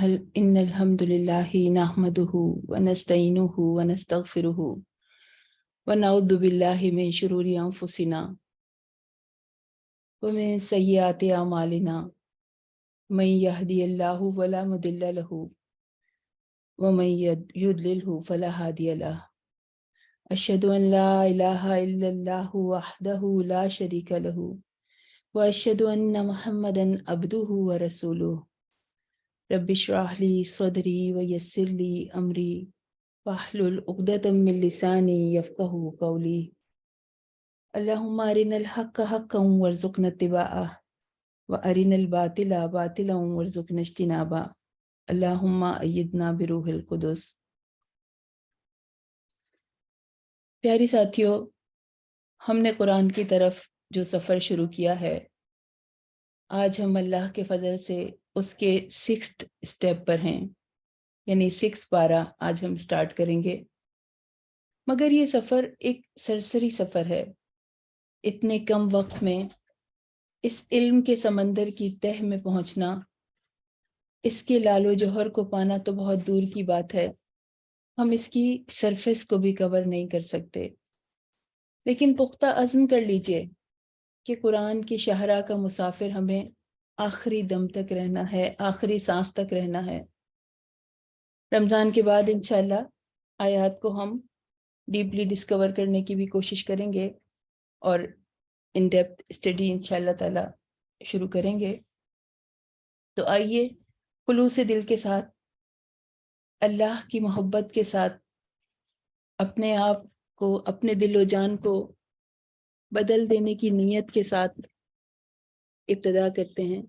إن الحمد لله نحمده ونستعينه ونستغفره ونعوذ بالله من شرور أنفسنا ومن سيئات أعمالنا من يهدي الله فلا مضل له ومن يضلله فلا هادي له أشهد أن لا إله إلا الله وحده لا شريك له وأشهد أن محمدا عبده ورسوله رب اشرح لي صدري ويسر لي أمري واحلل عقدة من لساني يفقهوا قولي اللهم أرنا الحق حقا وارزقنا اتباعه وأرنا الباطل باطلا وارزقنا اجتنابه اللهم أيدنا بروح القدس۔ پیاری ساتھیوں، ہم نے قرآن کی طرف جو سفر شروع کیا ہے، آج ہم اللہ کے فضل سے اس کے 6th اسٹیپ پر ہیں، یعنی 6 پارہ آج ہم سٹارٹ کریں گے۔ مگر یہ سفر ایک سرسری سفر ہے۔ اتنے کم وقت میں اس علم کے سمندر کی تہ میں پہنچنا، اس کے لال و جوہر کو پانا تو بہت دور کی بات ہے، ہم اس کی سرفیس کو بھی کور نہیں کر سکتے۔ لیکن پختہ عزم کر لیجئے کہ قرآن کی شاہراہ کا مسافر ہمیں آخری دم تک رہنا ہے، آخری سانس تک رہنا ہے۔ رمضان کے بعد انشاءاللہ آیات کو ہم ڈیپلی ڈسکور کرنے کی بھی کوشش کریں گے اور ان ڈیپتھ اسٹڈی انشاءاللہ تعالی شروع کریں گے۔ تو آئیے خلوص دل کے ساتھ، اللہ کی محبت کے ساتھ، اپنے آپ کو، اپنے دل و جان کو بدل دینے کی نیت کے ساتھ ابتدا کرتے ہیں۔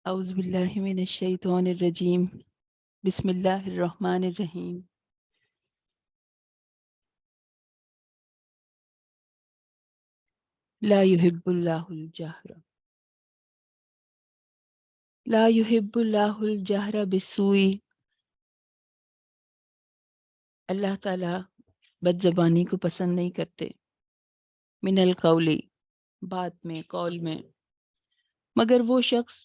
اعوذ باللہ من الشیطان الرجیم، بسم اللہ الرحمن الرحیم۔ لا يحب اللہ الجہر لا يحب اللہ الجہر بالسوء۔ اللہ تعالیٰ بد زبانی کو پسند نہیں کرتے، من القول، بات میں، قول میں، مگر وہ شخص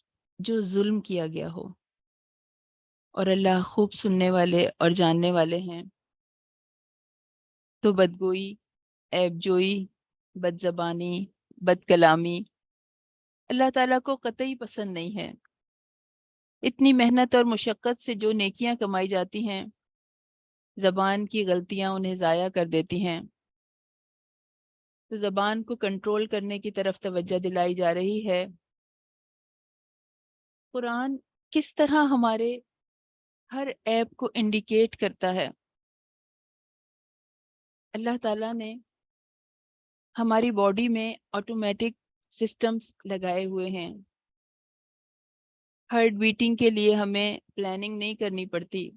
جو ظلم کیا گیا ہو، اور اللہ خوب سننے والے اور جاننے والے ہیں۔ تو بدگوئی، عیب جوئی، بد زبانی، بد کلامی اللہ تعالیٰ کو قطعی پسند نہیں ہے۔ اتنی محنت اور مشقت سے جو نیکیاں کمائی جاتی ہیں، زبان کی غلطیاں انہیں ضائع کر دیتی ہیں۔ تو زبان کو کنٹرول کرنے کی طرف توجہ دلائی جا رہی ہے۔ قرآن کس طرح ہمارے ہر عیب کو انڈیکیٹ کرتا ہے۔ اللہ تعالیٰ نے ہماری باڈی میں آٹومیٹک سسٹمز لگائے ہوئے ہیں۔ ہارٹ بیٹنگ کے لیے ہمیں پلاننگ نہیں کرنی پڑتی،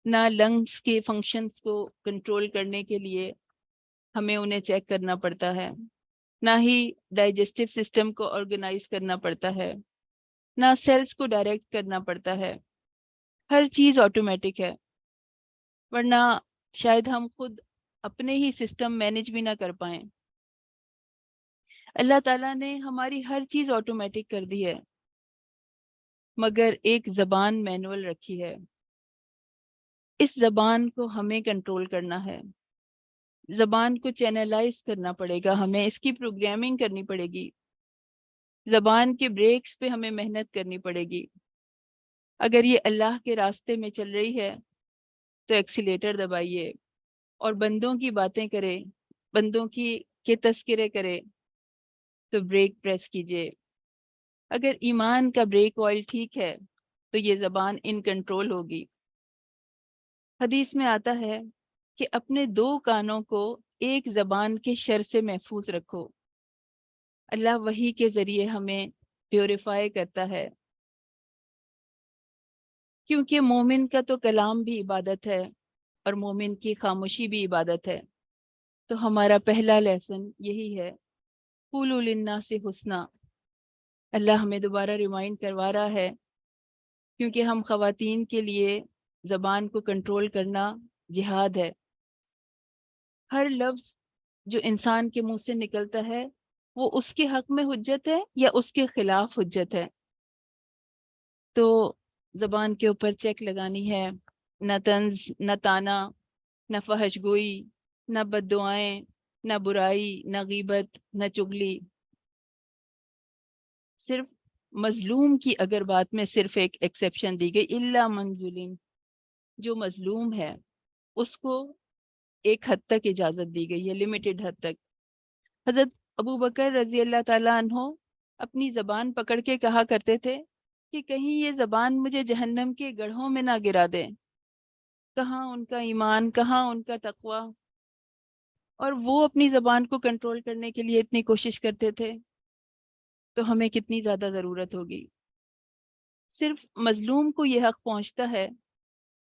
نہ لنگز کے فنکشنز کو کنٹرول کرنے کے لیے ہمیں انہیں چیک کرنا پڑتا ہے، نہ ہی ڈائجسٹو سسٹم کو آرگنائز کرنا پڑتا ہے، نہ سیلز کو ڈائریکٹ کرنا پڑتا ہے۔ ہر چیز آٹومیٹک ہے، ورنہ شاید ہم خود اپنے ہی سسٹم مینج بھی نہ کر پائیں۔ اللہ تعالیٰ نے ہماری ہر چیز آٹومیٹک کر دی ہے، مگر ایک زبان مینول رکھی ہے۔ اس زبان کو ہمیں کنٹرول کرنا ہے، زبان کو چینلائز کرنا پڑے گا، ہمیں اس کی پروگرامنگ کرنی پڑے گی، زبان کے بریکس پہ ہمیں محنت کرنی پڑے گی۔ اگر یہ اللہ کے راستے میں چل رہی ہے تو ایکسیلیٹر دبائیے اور بندوں کی باتیں کرے، بندوں کے تذکرے کرے تو بریک پریس کیجئے۔ اگر ایمان کا بریک آئل ٹھیک ہے تو یہ زبان ان کنٹرول ہوگی۔ حدیث میں آتا ہے کہ اپنے 2 کانوں کو ایک زبان کے شر سے محفوظ رکھو۔ اللہ وحی کے ذریعے ہمیں پیوریفائی کرتا ہے، کیونکہ مومن کا تو کلام بھی عبادت ہے اور مومن کی خاموشی بھی عبادت ہے۔ تو ہمارا پہلا لیسن یہی ہے، قولوا للناس حسنا۔ اللہ ہمیں دوبارہ ریمائنڈ کروا رہا ہے کیونکہ ہم خواتین کے لیے زبان کو کنٹرول کرنا جہاد ہے۔ ہر لفظ جو انسان کے منہ سے نکلتا ہے وہ اس کے حق میں حجت ہے یا اس کے خلاف حجت ہے۔ تو زبان کے اوپر چیک لگانی ہے، نہ طنز، نہ تانا، نہ فحش گوئی، نہ بد دعائیں، نہ برائی، نہ غیبت، نہ چغلی۔ صرف مظلوم کی اگر بات میں صرف ایک ایکسیپشن دی گئی، الا من ظلم، جو مظلوم ہے اس کو ایک حد تک اجازت دی گئی ہے، لمیٹڈ حد تک۔ حضرت ابو بکر رضی اللہ تعالیٰ عنہ اپنی زبان پکڑ کے کہا کرتے تھے کہ کہیں یہ زبان مجھے جہنم کے گڑھوں میں نہ گرا دے۔ کہاں ان کا ایمان، کہاں ان کا تقوی، اور وہ اپنی زبان کو کنٹرول کرنے کے لیے اتنی کوشش کرتے تھے، تو ہمیں کتنی زیادہ ضرورت ہوگی۔ صرف مظلوم کو یہ حق پہنچتا ہے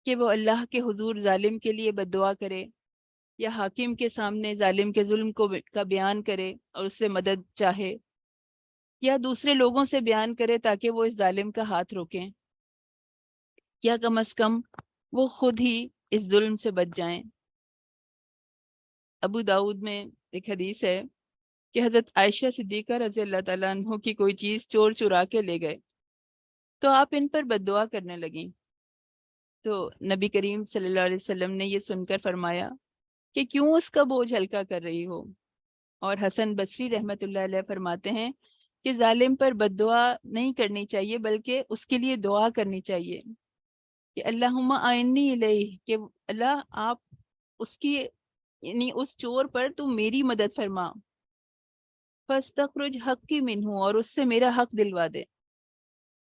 کہ وہ اللہ کے حضور ظالم کے لیے بد دعا کرے، یا حاکم کے سامنے ظالم کے ظلم کا بیان کرے اور اس سے مدد چاہے، یا دوسرے لوگوں سے بیان کرے تاکہ وہ اس ظالم کا ہاتھ روکیں، یا کم از کم وہ خود ہی اس ظلم سے بچ جائیں۔ ابو داؤد میں ایک حدیث ہے کہ حضرت عائشہ صدیقہ رضی اللہ تعالیٰ عنہ کی کوئی چیز چور چرا کے لے گئے، تو آپ ان پر بد دعا کرنے لگیں۔ تو نبی کریم صلی اللہ علیہ وسلم نے یہ سن کر فرمایا کہ کیوں اس کا بوجھ ہلکا کر رہی ہو؟ اور حسن بصری رحمت اللہ علیہ فرماتے ہیں کہ ظالم پر بد دعا نہیں کرنی چاہیے، بلکہ اس کے لیے دعا کرنی چاہیے کہ اللہم آئنی الیہ، کہ اللہ آپ اس کی یعنی اس چور پر تم میری مدد فرما، فاستخرج حقی منہ، اور اس سے میرا حق دلوا دے۔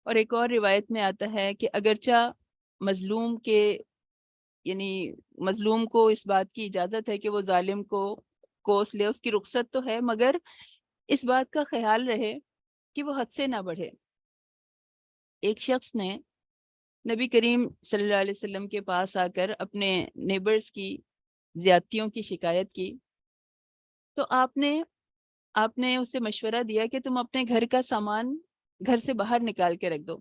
اور ایک اور روایت میں آتا ہے کہ اگرچہ مظلوم کے یعنی مظلوم کو اس بات کی اجازت ہے کہ وہ ظالم کو کوس لے، اس کی رخصت تو ہے، مگر اس بات کا خیال رہے کہ وہ حد سے نہ بڑھے۔ ایک شخص نے نبی کریم صلی اللہ علیہ وسلم کے پاس آ کر اپنے نیبرز کی زیادتیوں کی شکایت کی، تو آپ نے اسے مشورہ دیا کہ تم اپنے گھر کا سامان گھر سے باہر نکال کے رکھ دو۔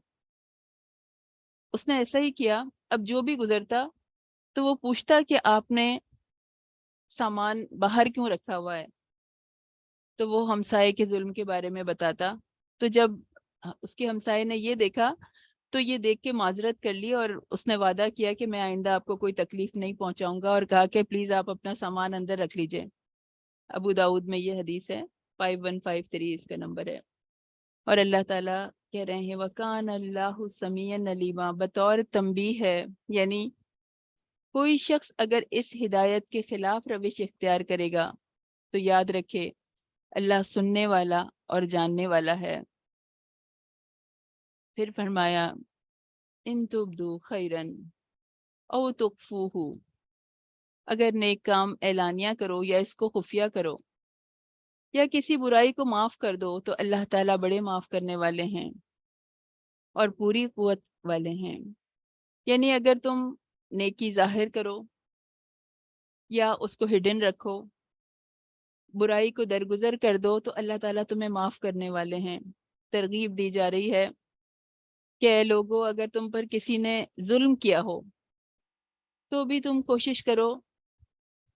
اس نے ایسا ہی کیا۔ اب جو بھی گزرتا تو وہ پوچھتا کہ آپ نے سامان باہر کیوں رکھا ہوا ہے، تو وہ ہمسائے کے ظلم کے بارے میں بتاتا۔ تو جب اس کے ہمسائے نے یہ دیکھا تو یہ دیکھ کے معذرت کر لی، اور اس نے وعدہ کیا کہ میں آئندہ آپ کو کوئی تکلیف نہیں پہنچاؤں گا، اور کہا کہ پلیز آپ اپنا سامان اندر رکھ لیجئے۔ ابو داؤد میں یہ حدیث ہے، 5153 اس کا نمبر ہے۔ اور اللہ تعالیٰ کہہ رہے ہیں وَكَانَ اللَّهُ سَمِيعًا عَلِيمًا، بطور تنبیہ ہے، یعنی کوئی شخص اگر اس ہدایت کے خلاف روش اختیار کرے گا تو یاد رکھے اللہ سننے والا اور جاننے والا ہے۔ پھر فرمایا ان تبدو خیرن او تخفوہ، اگر نیک کام اعلانیہ کرو یا اس کو خفیہ کرو، یا کسی برائی کو معاف کر دو، تو اللہ تعالیٰ بڑے معاف کرنے والے ہیں اور پوری قوت والے ہیں۔ یعنی اگر تم نیکی ظاہر کرو یا اس کو ہڈن رکھو، برائی کو درگزر کر دو، تو اللہ تعالیٰ تمہیں معاف کرنے والے ہیں۔ ترغیب دی جا رہی ہے کہ اے لوگو، اگر تم پر کسی نے ظلم کیا ہو تو بھی تم کوشش کرو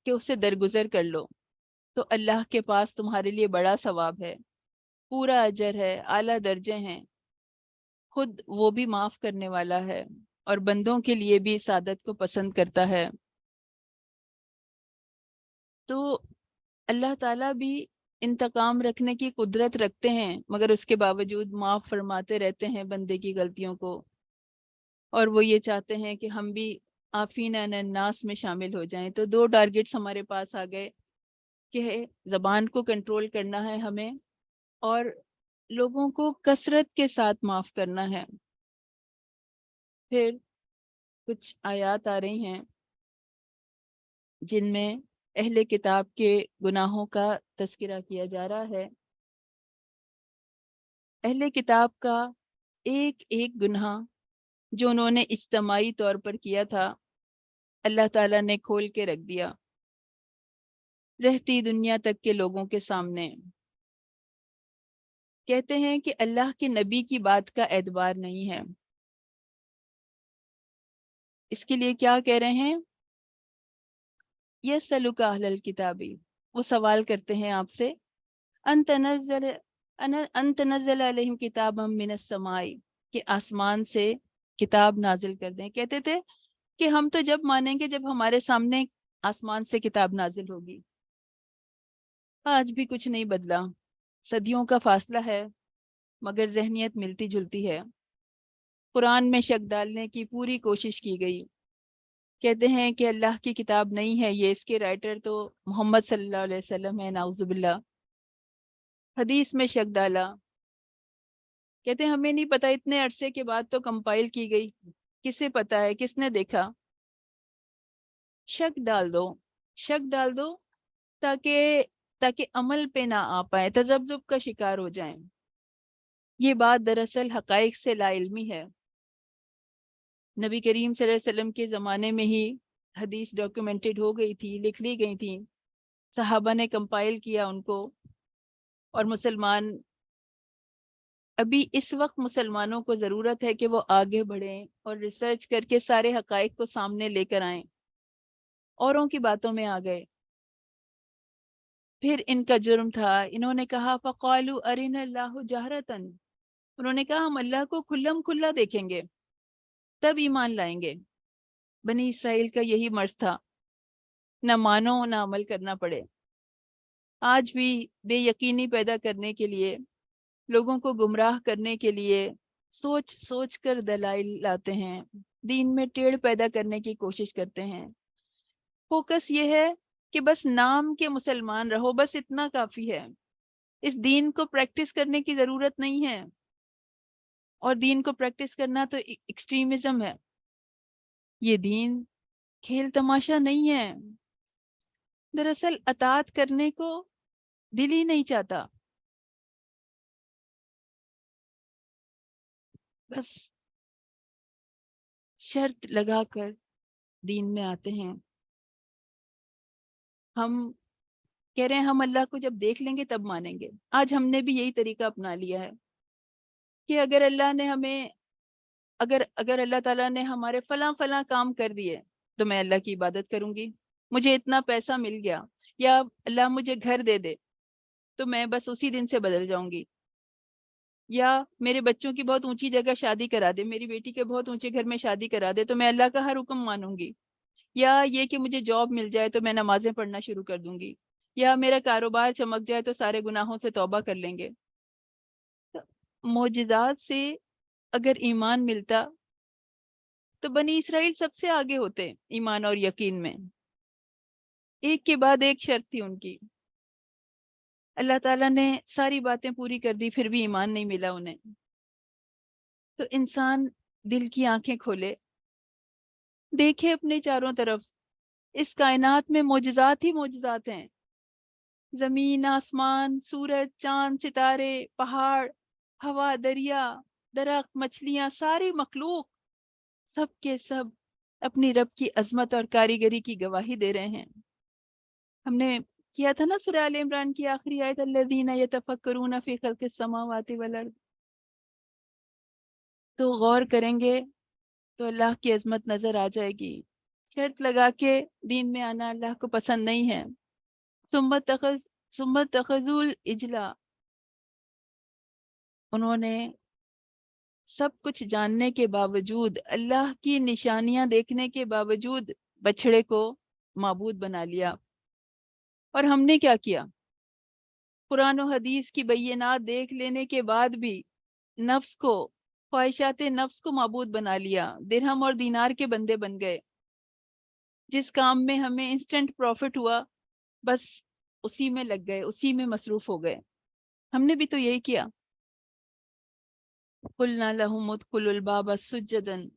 کہ اس سے درگزر کر لو، تو اللہ کے پاس تمہارے لیے بڑا ثواب ہے، پورا اجر ہے، اعلیٰ درجے ہیں، خود وہ بھی معاف کرنے والا ہے اور بندوں کے لیے بھی سعادت کو پسند کرتا ہے۔ تو اللہ تعالیٰ بھی انتقام رکھنے کی قدرت رکھتے ہیں، مگر اس کے باوجود معاف فرماتے رہتے ہیں بندے کی غلطیوں کو، اور وہ یہ چاہتے ہیں کہ ہم بھی عافین عن الناس میں شامل ہو جائیں۔ تو دو ٹارگٹس ہمارے پاس آ گئے کہ زبان کو کنٹرول کرنا ہے ہمیں، اور لوگوں کو کثرت کے ساتھ معاف کرنا ہے۔ پھر کچھ آیات آ رہی ہیں جن میں اہل کتاب کے گناہوں کا تذکرہ کیا جا رہا ہے۔ اہل کتاب کا ایک ایک گناہ جو انہوں نے اجتماعی طور پر کیا تھا، اللہ تعالیٰ نے کھول کے رکھ دیا رہتی دنیا تک کے لوگوں کے سامنے۔ کہتے ہیں کہ اللہ کے نبی کی بات کا اعتبار نہیں ہے، اس کے لیے کیا کہہ رہے ہیں؟ یسألک اہل الکتاب، وہ سوال کرتے ہیں آپ سے، ان تنزل علیہم کتابا من السماء، کہ آسمان سے کتاب نازل کر دیں۔ کہتے تھے کہ ہم تو جب مانیں گے جب ہمارے سامنے آسمان سے کتاب نازل ہوگی۔ آج بھی کچھ نہیں بدلا، صدیوں کا فاصلہ ہے مگر ذہنیت ملتی جلتی ہے۔ قرآن میں شک ڈالنے کی پوری کوشش کی گئی، کہتے ہیں کہ اللہ کی کتاب نہیں ہے یہ، اس کے رائٹر تو محمد صلی اللہ علیہ وسلم ہے، نعوذ باللہ۔ حدیث میں شک ڈالا، کہتے ہیں ہمیں نہیں پتہ، اتنے عرصے کے بعد تو کمپائل کی گئی، کسے پتہ ہے، کس نے دیکھا؟ شک ڈال دو، شک ڈال دو تاکہ عمل پہ نہ آ پائے، تذبذب کا شکار ہو جائیں۔ یہ بات دراصل حقائق سے لا علمی ہے۔ نبی کریم صلی اللہ علیہ وسلم کے زمانے میں ہی حدیث ڈاکیومنٹڈ ہو گئی تھی، لکھ لی گئی تھی، صحابہ نے کمپائل کیا ان کو، اور مسلمان ابھی اس وقت مسلمانوں کو ضرورت ہے کہ وہ آگے بڑھیں اور ریسرچ کر کے سارے حقائق کو سامنے لے کر آئیں۔ اوروں کی باتوں میں آ گئے، پھر ان کا جرم تھا، انہوں نے کہا فَقَالُوا أَرِنَا اللَّهُ جَهْرَةً، انہوں نے کہا ہم اللہ کو کھلم کھلا دیکھیں گے تب ایمان لائیں گے۔ بنی اسرائیل کا یہی مرض تھا، نہ مانو نہ عمل کرنا پڑے۔ آج بھی بے یقینی پیدا کرنے کے لیے، لوگوں کو گمراہ کرنے کے لیے سوچ سوچ کر دلائل لاتے ہیں، دین میں ٹیڑھ پیدا کرنے کی کوشش کرتے ہیں۔ فوکس یہ ہے کہ بس نام کے مسلمان رہو، بس اتنا کافی ہے، اس دین کو پریکٹس کرنے کی ضرورت نہیں ہے، اور دین کو پریکٹس کرنا تو ایکسٹریمزم ہے۔ یہ دین کھیل تماشا نہیں ہے، دراصل اطاعت کرنے کو دل ہی نہیں چاہتا، بس شرط لگا کر دین میں آتے ہیں۔ ہم کہہ رہے ہیں ہم اللہ کو جب دیکھ لیں گے تب مانیں گے۔ آج ہم نے بھی یہی طریقہ اپنا لیا ہے کہ اگر اللہ نے ہمیں اگر اللہ تعالیٰ نے ہمارے فلاں فلاں کام کر دیے تو میں اللہ کی عبادت کروں گی، مجھے اتنا پیسہ مل گیا، یا اللہ مجھے گھر دے دے تو میں بس اسی دن سے بدل جاؤں گی، یا میرے بچوں کی بہت اونچی جگہ شادی کرا دے، میری بیٹی کے بہت اونچے گھر میں شادی کرا دے تو میں اللہ کا ہر حکم مانوں گی، یا یہ کہ مجھے جاب مل جائے تو میں نمازیں پڑھنا شروع کر دوں گی، یا میرا کاروبار چمک جائے تو سارے گناہوں سے توبہ کر لیں گے۔ معجزات سے اگر ایمان ملتا تو بنی اسرائیل سب سے آگے ہوتے ایمان اور یقین میں، ایک کے بعد ایک شرط تھی ان کی، اللہ تعالیٰ نے ساری باتیں پوری کر دی پھر بھی ایمان نہیں ملا انہیں۔ تو انسان دل کی آنکھیں کھولے، دیکھے اپنے چاروں طرف، اس کائنات میں معجزات ہی معجزات ہیں، زمین، آسمان، سورج، چاند، ستارے، پہاڑ، ہوا، دریا، درخت، مچھلیاں، ساری مخلوق، سب کے سب اپنی رب کی عظمت اور کاریگری کی گواہی دے رہے ہیں۔ ہم نے کیا تھا نا سورہ آل عمران کی آخری آیت، الذین یتفکرون فی خلق السماوات والارض، تو غور کریں گے تو اللہ کی عظمت نظر آ جائے گی۔ شرط لگا کے دین میں آنا اللہ کو پسند نہیں ہے۔ ثم اتخذوا العجل، انہوں نے سب کچھ جاننے کے باوجود، اللہ کی نشانیاں دیکھنے کے باوجود بچڑے کو معبود بنا لیا۔ اور ہم نے کیا کیا؟ قرآن و حدیث کی بینات دیکھ لینے کے بعد بھی نفس کو، خواہشات نفس کو معبود بنا لیا، درہم اور دینار کے بندے بن گئے۔ جس کام میں ہمیں انسٹنٹ پروفٹ ہوا بس اسی میں لگ گئے، اسی میں مصروف ہو گئے۔ ہم نے بھی تو یہی کیا۔ قُلْنَا لَهُمُ ادْخُلُوا الْبَابَ سُجَّدًا،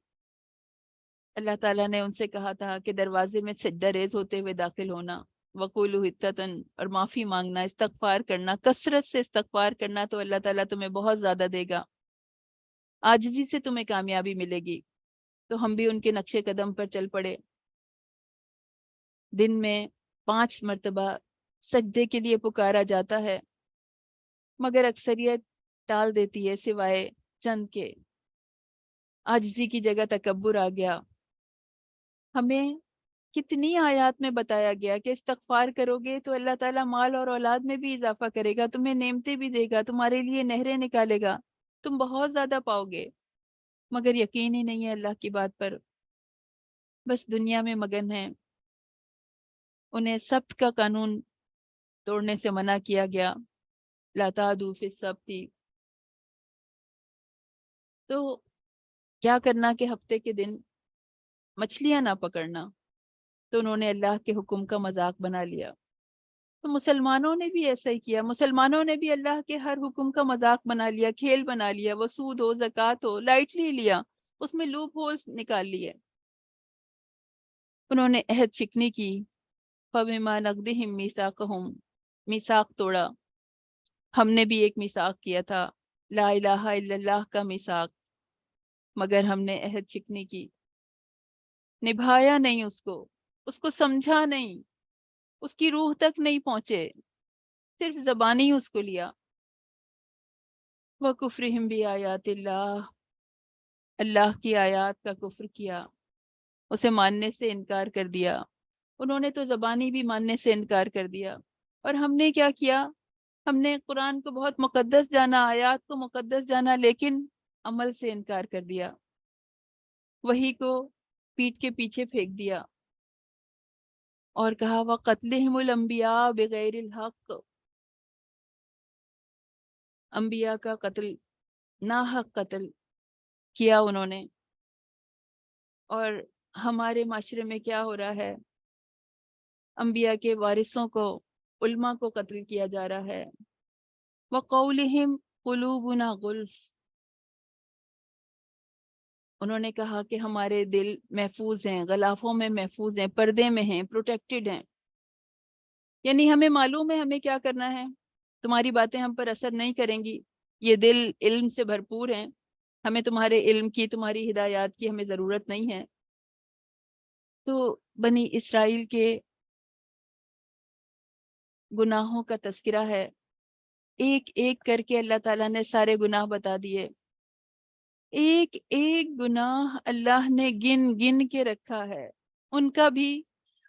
اللہ تعالیٰ نے ان سے کہا تھا کہ دروازے میں سجدہ ریز ہوتے ہوئے داخل ہونا، وَقُولُوا حِطَّةً، اور معافی مانگنا، استغفار کرنا، کثرت سے استغفار کرنا تو اللہ تعالیٰ تمہیں بہت زیادہ دے گا، عاجزی سے تمہیں کامیابی ملے گی۔ تو ہم بھی ان کے نقش قدم پر چل پڑے، دن میں 5 مرتبہ سجدے کے لیے پکارا جاتا ہے، مگر اکثریت ٹال دیتی ہے سوائے چند کے۔ عاجزی کی جگہ تکبر آ گیا، ہمیں کتنی آیات میں بتایا گیا کہ استغفار کرو گے تو اللہ تعالیٰ مال اور اولاد میں بھی اضافہ کرے گا، تمہیں نعمتیں بھی دے گا، تمہارے لیے نہریں نکالے گا، تم بہت زیادہ پاؤ گے، مگر یقین ہی نہیں ہے اللہ کی بات پر، بس دنیا میں مگن ہیں۔ انہیں سبت کا قانون توڑنے سے منع کیا گیا، لا تعدوا فی السبت، تو کیا کرنا کہ ہفتے کے دن مچھلیاں نہ پکڑنا، تو انہوں نے اللہ کے حکم کا مذاق بنا لیا۔ تو مسلمانوں نے بھی ایسا ہی کیا، مسلمانوں نے بھی اللہ کے ہر حکم کا مذاق بنا لیا، کھیل بنا لیا، وہ سود ہو زکوٰۃ ہو لائٹلی لیا، اس میں لوپ ہولز نکال لیے۔ انہوں نے عہد شکنی کی، فَبِمَا نَقْضِهِمْ مِيثَاقَهُمْ، میثاق توڑا۔ ہم نے بھی ایک میثاق کیا تھا، لا الہ الا اللہ کا میثاق، مگر ہم نے عہد شکنی کی، نبھایا نہیں اس کو سمجھا نہیں، اس کی روح تک نہیں پہنچے، صرف زبانی اس کو لیا۔ وَكُفْرِهِمْ بِآيَاتِ اللَّهِ، اللہ کی آیات کا کفر کیا، اسے ماننے سے انکار کر دیا۔ انہوں نے تو زبانی بھی ماننے سے انکار کر دیا، اور ہم نے کیا کیا؟ ہم نے قرآن کو بہت مقدس جانا، آیات کو مقدس جانا، لیکن عمل سے انکار کر دیا، وہی کو پیٹ کے پیچھے پھینک دیا، اور کہا وَقَتْلِهِمُ الْأَنْبِيَاءَ بِغَيْرِ الْحَقِّ، انبیاء کا قتل، ناحق قتل کیا انہوں نے۔ اور ہمارے معاشرے میں کیا ہو رہا ہے؟ انبیاء کے وارثوں کو، علماء کو قتل کیا جا رہا ہے۔ وَقَوْلِهِمْ قُلُوبُنَا غُلْفٌ، انہوں نے کہا کہ ہمارے دل محفوظ ہیں، غلافوں میں محفوظ ہیں، پردے میں ہیں، پروٹیکٹڈ ہیں، یعنی ہمیں معلوم ہے ہمیں کیا کرنا ہے، تمہاری باتیں ہم پر اثر نہیں کریں گی، یہ دل علم سے بھرپور ہیں، ہمیں تمہارے علم کی، تمہاری ہدایات کی ہمیں ضرورت نہیں ہے۔ تو بنی اسرائیل کے گناہوں کا تذکرہ ہے، ایک ایک کر کے اللہ تعالیٰ نے سارے گناہ بتا دیے، ایک ایک گناہ اللہ نے گن گن کے رکھا ہے، ان کا بھی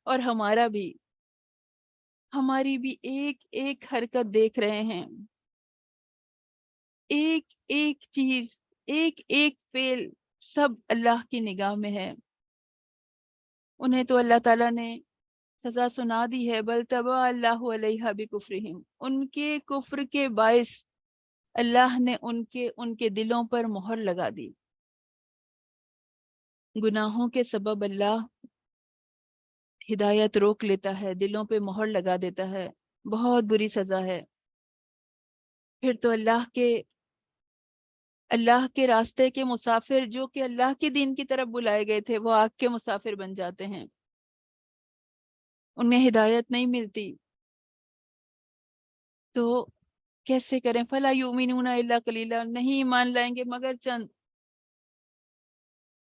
اور ہمارا بھی، ہماری بھی ایک ایک حرکت دیکھ رہے ہیں، ایک ایک چیز، ایک ایک فعل، سب اللہ کی نگاہ میں ہے۔ انہیں تو اللہ تعالیٰ نے سزا سنا دی ہے، بل طبع اللہ علیہا بکفرہم، ان کے کفر کے باعث اللہ نے ان کے دلوں پر مہر لگا دی۔ گناہوں کے سبب اللہ ہدایت روک لیتا ہے، دلوں پہ مہر لگا دیتا ہے، بہت بری سزا ہے۔ پھر تو اللہ کے راستے کے مسافر، جو کہ اللہ کے دین کی طرف بلائے گئے تھے، وہ آگ کے مسافر بن جاتے ہیں، انہیں ہدایت نہیں ملتی، تو کیسے کریں؟ فَلَا يُؤْمِنُونَ إِلَّا قَلِيلًا، نہیں ایمان لائیں گے مگر چند۔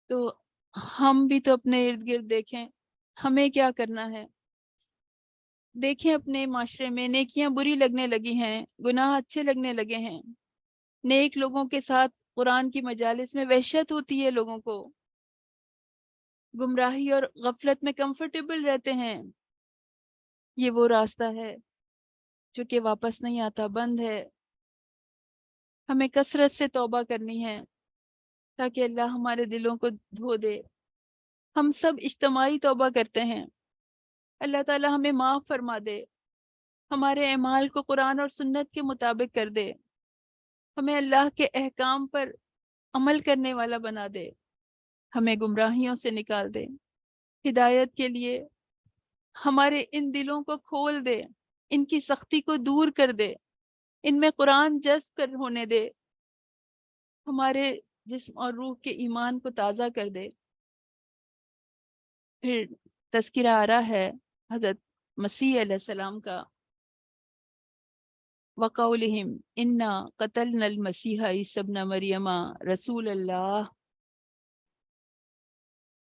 تو ہم بھی تو اپنے ارد گرد دیکھیں، ہمیں کیا کرنا ہے؟ دیکھیں اپنے معاشرے میں نیکیاں بری لگنے لگی ہیں، گناہ اچھے لگنے لگے ہیں، نیک لوگوں کے ساتھ قرآن کی مجالس میں وحشت ہوتی ہے، لوگوں کو گمراہی اور غفلت میں کمفرٹیبل رہتے ہیں۔ یہ وہ راستہ ہے جو کہ واپس نہیں آتا، بند ہے۔ ہمیں کثرت سے توبہ کرنی ہے تاکہ اللہ ہمارے دلوں کو دھو دے۔ ہم سب اجتماعی توبہ کرتے ہیں، اللہ تعالی ہمیں معاف فرما دے، ہمارے اعمال کو قرآن اور سنت کے مطابق کر دے، ہمیں اللہ کے احکام پر عمل کرنے والا بنا دے، ہمیں گمراہیوں سے نکال دے، ہدایت کے لیے ہمارے ان دلوں کو کھول دے، ان کی سختی کو دور کر دے، ان میں قرآن جذب کر ہونے دے، ہمارے جسم اور روح کے ایمان کو تازہ کر دے۔ پھر تذکرہ آ رہا ہے حضرت مسیح علیہ السلام کا، وَقَوْلِهِمْ إِنَّا قَتَلْنَا الْمَسِيحَ عِيسَى ابْنَ مَرْيَمَ رسول اللہ،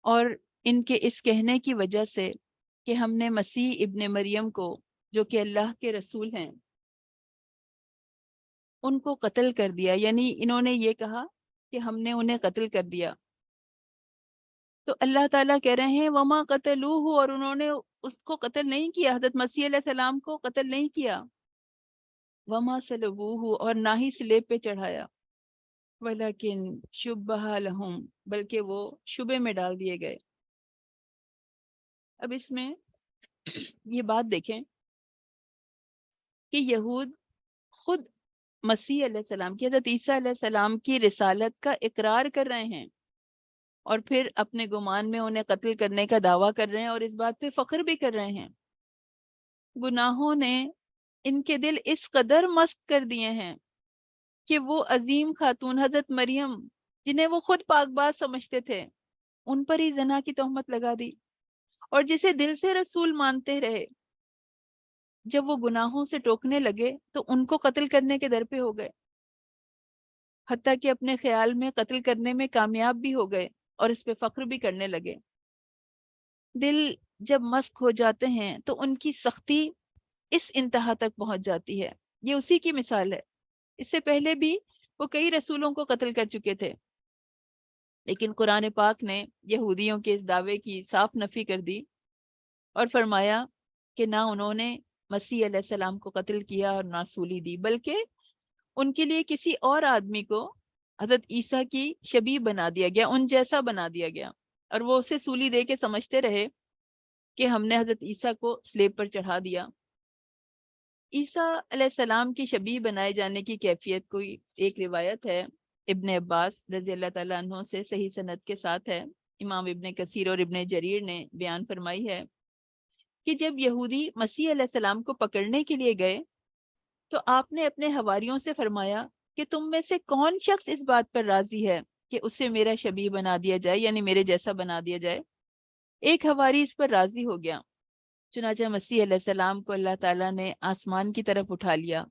اور ان کے اس کہنے کی وجہ سے کہ ہم نے مسیح ابن مریم کو، جو کہ اللہ کے رسول ہیں، ان کو قتل کر دیا، یعنی انہوں نے یہ کہا کہ ہم نے انہیں قتل کر دیا۔ تو اللہ تعالیٰ کہہ رہے ہیں وما قتلوہ، اور انہوں نے اس کو قتل نہیں کیا، حضرت مسیح علیہ السلام کو قتل نہیں کیا، وما صلبوہ، اور نہ ہی سلیب پہ چڑھایا، ولیکن شبہ لہم، بلکہ وہ شبے میں ڈال دیے گئے۔ اب اس میں یہ بات دیکھیں کہ یہود خود مسیح علیہ السلام کی، حضرت عیسیٰ علیہ السلام کی رسالت کا اقرار کر رہے ہیں، اور پھر اپنے گمان میں انہیں قتل کرنے کا دعویٰ کر رہے ہیں، اور اس بات پہ فخر بھی کر رہے ہیں۔ گناہوں نے ان کے دل اس قدر مست کر دیے ہیں کہ وہ عظیم خاتون حضرت مریم، جنہیں وہ خود پاک باز سمجھتے تھے، ان پر ہی زنا کی تہمت لگا دی، اور جسے دل سے رسول مانتے رہے، جب وہ گناہوں سے ٹوکنے لگے تو ان کو قتل کرنے کے در پہ ہو گئے، حتیٰ کہ اپنے خیال میں قتل کرنے میں کامیاب بھی ہو گئے اور اس پہ فخر بھی کرنے لگے۔ دل جب مسک ہو جاتے ہیں تو ان کی سختی اس انتہا تک پہنچ جاتی ہے۔ یہ اسی کی مثال ہے۔ اس سے پہلے بھی وہ کئی رسولوں کو قتل کر چکے تھے، لیکن قرآن پاک نے یہودیوں کے اس دعوے کی صاف نفی کر دی اور فرمایا کہ نہ انہوں نے مسیح علیہ السلام کو قتل کیا اور نہ سولی دی، بلکہ ان کے لیے کسی اور آدمی کو حضرت عیسیٰ کی شبیہ بنا دیا گیا، ان جیسا بنا دیا گیا، اور وہ اسے سولی دے کے سمجھتے رہے کہ ہم نے حضرت عیسیٰ کو سلیب پر چڑھا دیا۔ عیسیٰ علیہ السلام کی شبیہ بنائے جانے کی کیفیت کوئی ایک روایت ہے ابن عباس رضی اللہ تعالیٰ عنہ سے، صحیح سند کے ساتھ ہے، امام ابن کثیر اور ابن جریر نے بیان فرمائی ہے کہ جب یہودی مسیح علیہ السلام کو پکڑنے کے لیے گئے تو آپ نے اپنے حواریوں سے فرمایا کہ تم میں سے کون شخص اس بات پر راضی ہے کہ اسے میرا شبیہ بنا دیا جائے، یعنی میرے جیسا بنا دیا جائے۔ ایک حواری اس پر راضی ہو گیا، چنانچہ مسیح علیہ السلام کو اللہ تعالیٰ نے آسمان کی طرف اٹھا لیا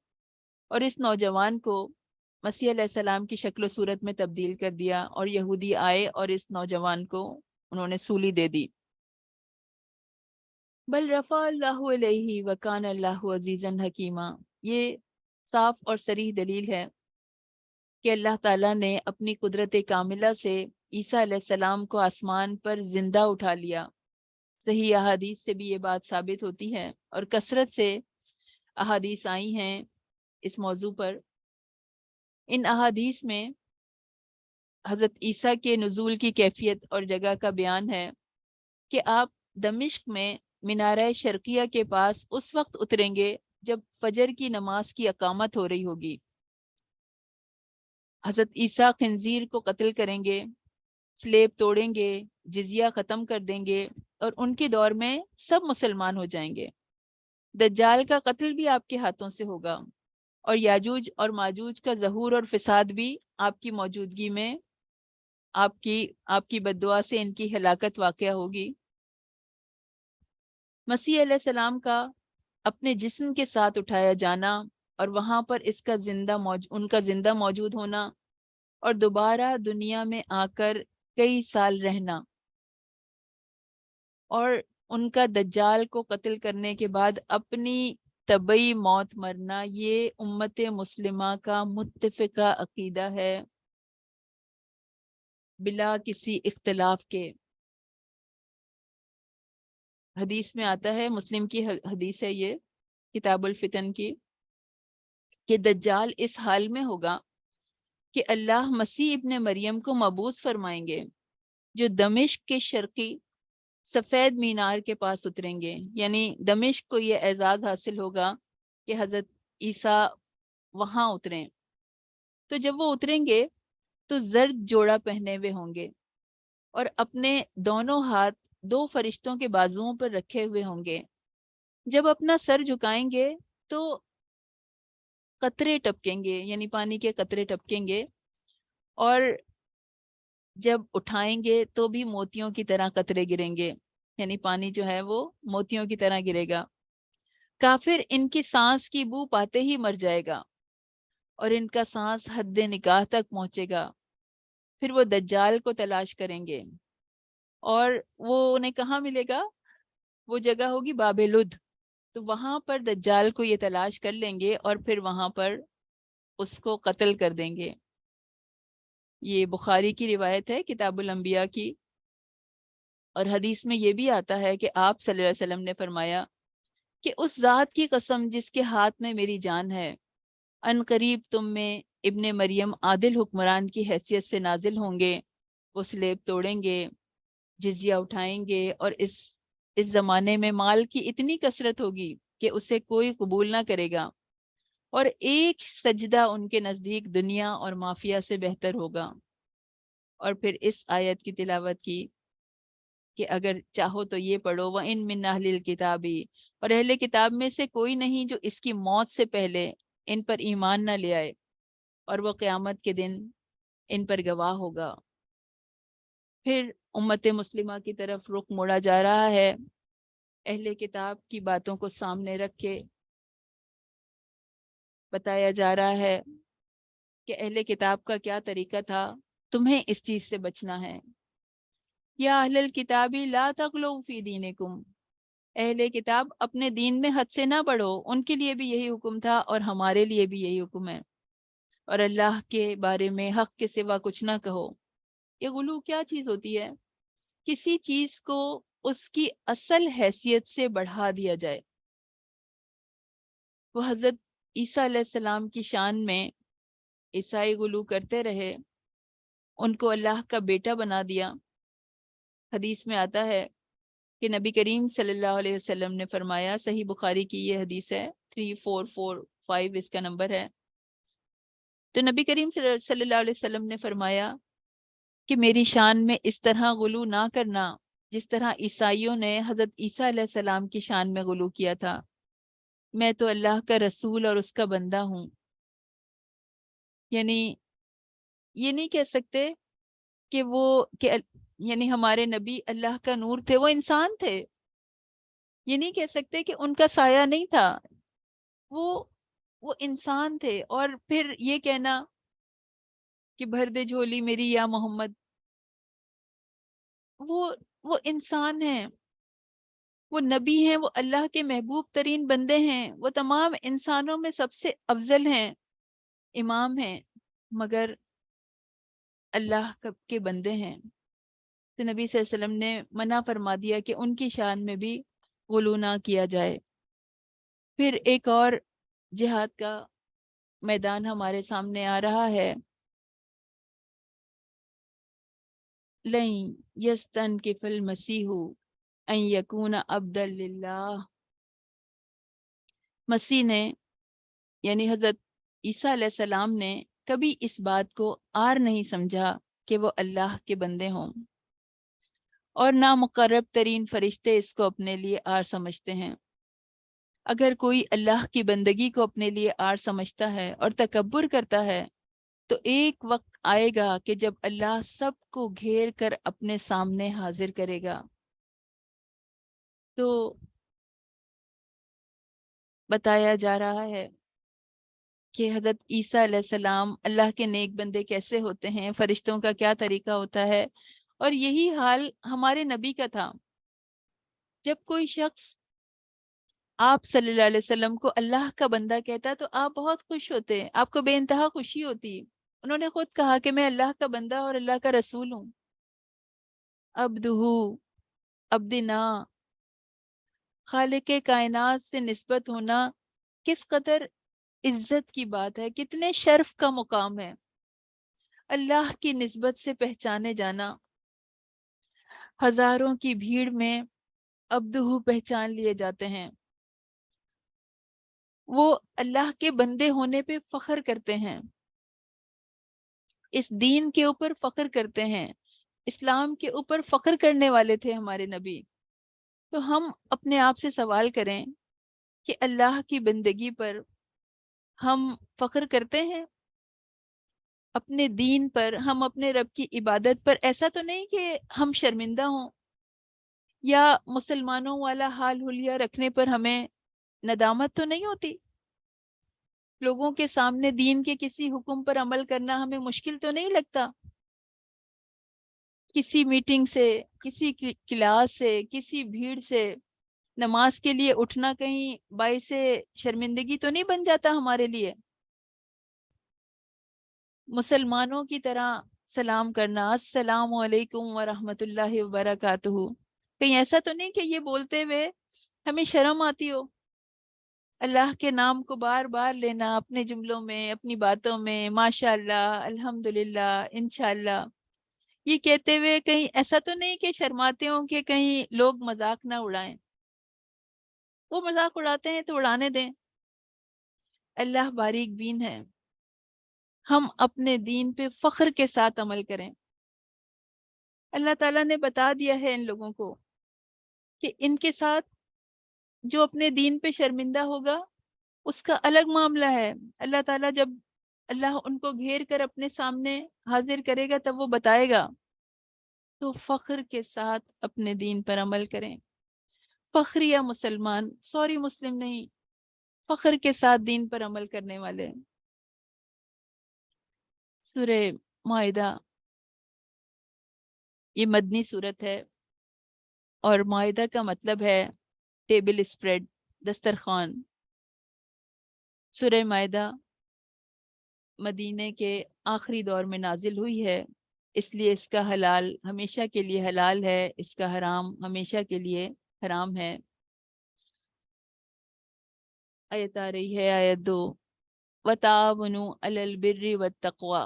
اور اس نوجوان کو مسیح علیہ السلام کی شکل و صورت میں تبدیل کر دیا، اور یہودی آئے اور اس نوجوان کو انہوں نے سولی دے دی۔ بل رفع اللہ علیہ وکان اللہ عزیزا حکیمہ، یہ صاف اور صریح دلیل ہے کہ اللہ تعالیٰ نے اپنی قدرت کاملہ سے عیسیٰ علیہ السلام کو آسمان پر زندہ اٹھا لیا۔ صحیح احادیث سے بھی یہ بات ثابت ہوتی ہے، اور کثرت سے احادیث آئی ہیں اس موضوع پر۔ ان احادیث میں حضرت عیسیٰ کے نزول کی کیفیت اور جگہ کا بیان ہے کہ آپ دمشق میں مینارہ شرقیہ کے پاس اس وقت اتریں گے جب فجر کی نماز کی اقامت ہو رہی ہوگی۔ حضرت عیسیٰ خنزیر کو قتل کریں گے، سلیب توڑیں گے، جزیہ ختم کر دیں گے، اور ان کے دور میں سب مسلمان ہو جائیں گے۔ دجال کا قتل بھی آپ کے ہاتھوں سے ہوگا، اور یاجوج اور ماجوج کا ظہور اور فساد بھی آپ کی موجودگی میں آپ کی بددعا سے ان کی ہلاکت واقع ہوگی۔ مسیح علیہ السلام کا اپنے جسم کے ساتھ اٹھایا جانا اور وہاں پر ان کا زندہ موجود ہونا، اور دوبارہ دنیا میں آ کر کئی سال رہنا، اور ان کا دجال کو قتل کرنے کے بعد اپنی طبعی موت مرنا، یہ امت مسلمہ کا متفقہ عقیدہ ہے بلا کسی اختلاف کے۔ حدیث میں آتا ہے، مسلم کی حدیث ہے یہ، کتاب الفتن کی، کہ دجال اس حال میں ہوگا کہ اللہ مسیح ابن مریم کو مبعوث فرمائیں گے، جو دمشق کے شرقی سفید مینار کے پاس اتریں گے۔ یعنی دمشق کو یہ اعزاز حاصل ہوگا کہ حضرت عیسیٰ وہاں اتریں۔ تو جب وہ اتریں گے تو زرد جوڑا پہنے ہوئے ہوں گے، اور اپنے دونوں ہاتھ دو فرشتوں کے بازوؤں پر رکھے ہوئے ہوں گے۔ جب اپنا سر جھکائیں گے تو قطرے ٹپکیں گے، یعنی پانی کے قطرے ٹپکیں گے، اور جب اٹھائیں گے تو بھی موتیوں کی طرح قطرے گریں گے، یعنی پانی جو ہے وہ موتیوں کی طرح گرے گا۔ کافر ان کی سانس کی بو پاتے ہی مر جائے گا، اور ان کا سانس حد نکاح تک پہنچے گا۔ پھر وہ دجال کو تلاش کریں گے، اور وہ انہیں کہاں ملے گا؟ وہ جگہ ہوگی باب لد، تو وہاں پر دجال کو یہ تلاش کر لیں گے اور پھر وہاں پر اس کو قتل کر دیں گے۔ یہ بخاری کی روایت ہے، کتاب الانبیاء کی، اور حدیث میں یہ بھی آتا ہے کہ آپ صلی اللہ علیہ وسلم نے فرمایا کہ اس ذات کی قسم جس کے ہاتھ میں میری جان ہے، ان قریب تم میں ابن مریم عادل حکمران کی حیثیت سے نازل ہوں گے، وہ سلیب توڑیں گے، جزیہ اٹھائیں گے، اور اس زمانے میں مال کی اتنی کثرت ہوگی کہ اسے کوئی قبول نہ کرے گا، اور ایک سجدہ ان کے نزدیک دنیا اور مافیا سے بہتر ہوگا۔ اور پھر اس آیت کی تلاوت کی کہ اگر چاہو تو یہ پڑھو، وَإِن مِّنْ أَهْلِ الْكِتَابِ، اور اہل کتاب میں سے کوئی نہیں جو اس کی موت سے پہلے ان پر ایمان نہ لے آئے، اور وہ قیامت کے دن ان پر گواہ ہوگا۔ پھر امت مسلمہ کی طرف رخ موڑا جا رہا ہے، اہل کتاب کی باتوں کو سامنے رکھ کے بتایا جا رہا ہے کہ اہل کتاب کا کیا طریقہ تھا، تمہیں اس چیز سے بچنا ہے۔ یا اہل الکتاب لا تغلوا فی دینکم، اہل کتاب اپنے دین میں حد سے نہ بڑھو، ان کے لیے بھی یہی حکم تھا اور ہمارے لیے بھی یہی حکم ہے۔ اور اللہ کے بارے میں حق کے سوا کچھ نہ کہو۔ یہ غلو کیا چیز ہوتی ہے؟ کسی چیز کو اس کی اصل حیثیت سے بڑھا دیا جائے۔ وہ حضرت عیسیٰ علیہ السلام کی شان میں عیسائی غلو کرتے رہے، ان کو اللہ کا بیٹا بنا دیا۔ حدیث میں آتا ہے کہ نبی کریم صلی اللہ علیہ وسلم نے فرمایا، صحیح بخاری کی یہ حدیث ہے، 3445 اس کا نمبر ہے، تو نبی کریم صلی اللہ علیہ وسلم نے فرمایا کہ میری شان میں اس طرح غلو نہ کرنا جس طرح عیسائیوں نے حضرت عیسیٰ علیہ السلام کی شان میں غلو کیا تھا۔ میں تو اللہ کا رسول اور اس کا بندہ ہوں۔ یعنی یہ نہیں کہہ سکتے کہ یعنی ہمارے نبی اللہ کا نور تھے، وہ انسان تھے۔ یہ نہیں کہہ سکتے کہ ان کا سایہ نہیں تھا، وہ انسان تھے۔ اور پھر یہ کہنا کہ بھر دے جھولی میری یا محمد، وہ انسان ہیں، وہ نبی ہیں، وہ اللہ کے محبوب ترین بندے ہیں، وہ تمام انسانوں میں سب سے افضل ہیں، امام ہیں، مگر اللہ کے بندے ہیں۔ تو نبی صلی اللہ علیہ وسلم نے منع فرما دیا کہ ان کی شان میں بھی غلو نہ کیا جائے۔ پھر ایک اور جہاد کا میدان ہمارے سامنے آ رہا ہے، لَن يَسْتَنْكِفَ الْمَسِيحُ أَن يَكُونَ عَبْدًا لِلَّهِ، مسیح نے یعنی حضرت عیسیٰ علیہ السلام نے کبھی اس بات کو عار نہیں سمجھا کہ وہ اللہ کے بندے ہوں، اور نہ مقرب ترین فرشتے اس کو اپنے لیے عار سمجھتے ہیں۔ اگر کوئی اللہ کی بندگی کو اپنے لیے عار سمجھتا ہے اور تکبر کرتا ہے، تو ایک وقت آئے گا کہ جب اللہ سب کو گھیر کر اپنے سامنے حاضر کرے گا۔ تو بتایا جا رہا ہے کہ حضرت عیسیٰ علیہ السلام اللہ کے نیک بندے کیسے ہوتے ہیں، فرشتوں کا کیا طریقہ ہوتا ہے، اور یہی حال ہمارے نبی کا تھا۔ جب کوئی شخص آپ صلی اللہ علیہ وسلم کو اللہ کا بندہ کہتا تو آپ بہت خوش ہوتے، آپ کو بے انتہا خوشی ہوتی۔ انہوں نے خود کہا کہ میں اللہ کا بندہ اور اللہ کا رسول ہوں۔ عبدہ، عبدنا، خالق کائنات سے نسبت ہونا کس قدر عزت کی بات ہے، کتنے شرف کا مقام ہے۔ اللہ کی نسبت سے پہچانے جانا، ہزاروں کی بھیڑ میں عبدہ پہچان لیے جاتے ہیں۔ وہ اللہ کے بندے ہونے پہ فخر کرتے ہیں، اس دین کے اوپر فخر کرتے ہیں، اسلام کے اوپر فخر کرنے والے تھے ہمارے نبی۔ تو ہم اپنے آپ سے سوال کریں کہ اللہ کی بندگی پر ہم فخر کرتے ہیں؟ اپنے دین پر، ہم اپنے رب کی عبادت پر ایسا تو نہیں کہ ہم شرمندہ ہوں، یا مسلمانوں والا حال حلیہ رکھنے پر ہمیں ندامت تو نہیں ہوتی؟ لوگوں کے سامنے دین کے کسی حکم پر عمل کرنا ہمیں مشکل تو نہیں لگتا؟ کسی میٹنگ سے، کسی کلاس سے، کسی بھیڑ سے نماز کے لیے اٹھنا کہیں باعث شرمندگی تو نہیں بن جاتا ہمارے لیے؟ مسلمانوں کی طرح سلام کرنا، السلام علیکم ورحمۃ اللہ وبرکاتہ، کہیں ایسا تو نہیں کہ یہ بولتے ہوئے ہمیں شرم آتی ہو؟ اللہ کے نام کو بار بار لینا اپنے جملوں میں، اپنی باتوں میں، ماشاء اللہ، الحمدللہ، انشاءاللہ، یہ کہتے ہوئے کہیں ایسا تو نہیں کہ شرماتے ہوں کہ کہیں لوگ مذاق نہ اڑائیں؟ وہ مذاق اڑاتے ہیں تو اڑانے دیں، اللہ باریک بین ہے۔ ہم اپنے دین پہ فخر کے ساتھ عمل کریں۔ اللہ تعالیٰ نے بتا دیا ہے ان لوگوں کو کہ ان کے ساتھ جو اپنے دین پہ شرمندہ ہوگا اس کا الگ معاملہ ہے۔ اللہ تعالیٰ جب اللہ ان کو گھیر کر اپنے سامنے حاضر کرے گا تب وہ بتائے گا، تو فخر کے ساتھ اپنے دین پر عمل کریں۔ فخریہ مسلمان، سوری مسلم نہیں، فخر کے ساتھ دین پر عمل کرنے والے۔ سورہ مائدہ یہ مدنی صورت ہے، اور مائدہ کا مطلب ہے ٹیبل اسپریڈ، دسترخوان۔ سورہ مائدہ مدینے کے آخری دور میں نازل ہوئی ہے، اس لیے اس کا حلال ہمیشہ کے لیے حلال ہے، اس کا حرام ہمیشہ کے لیے حرام ہے۔ آیت آ رہی ہے، آیت 2، وَتَعَاوَنُوا عَلَى الْبِرِّ وَالتَّقْوَى،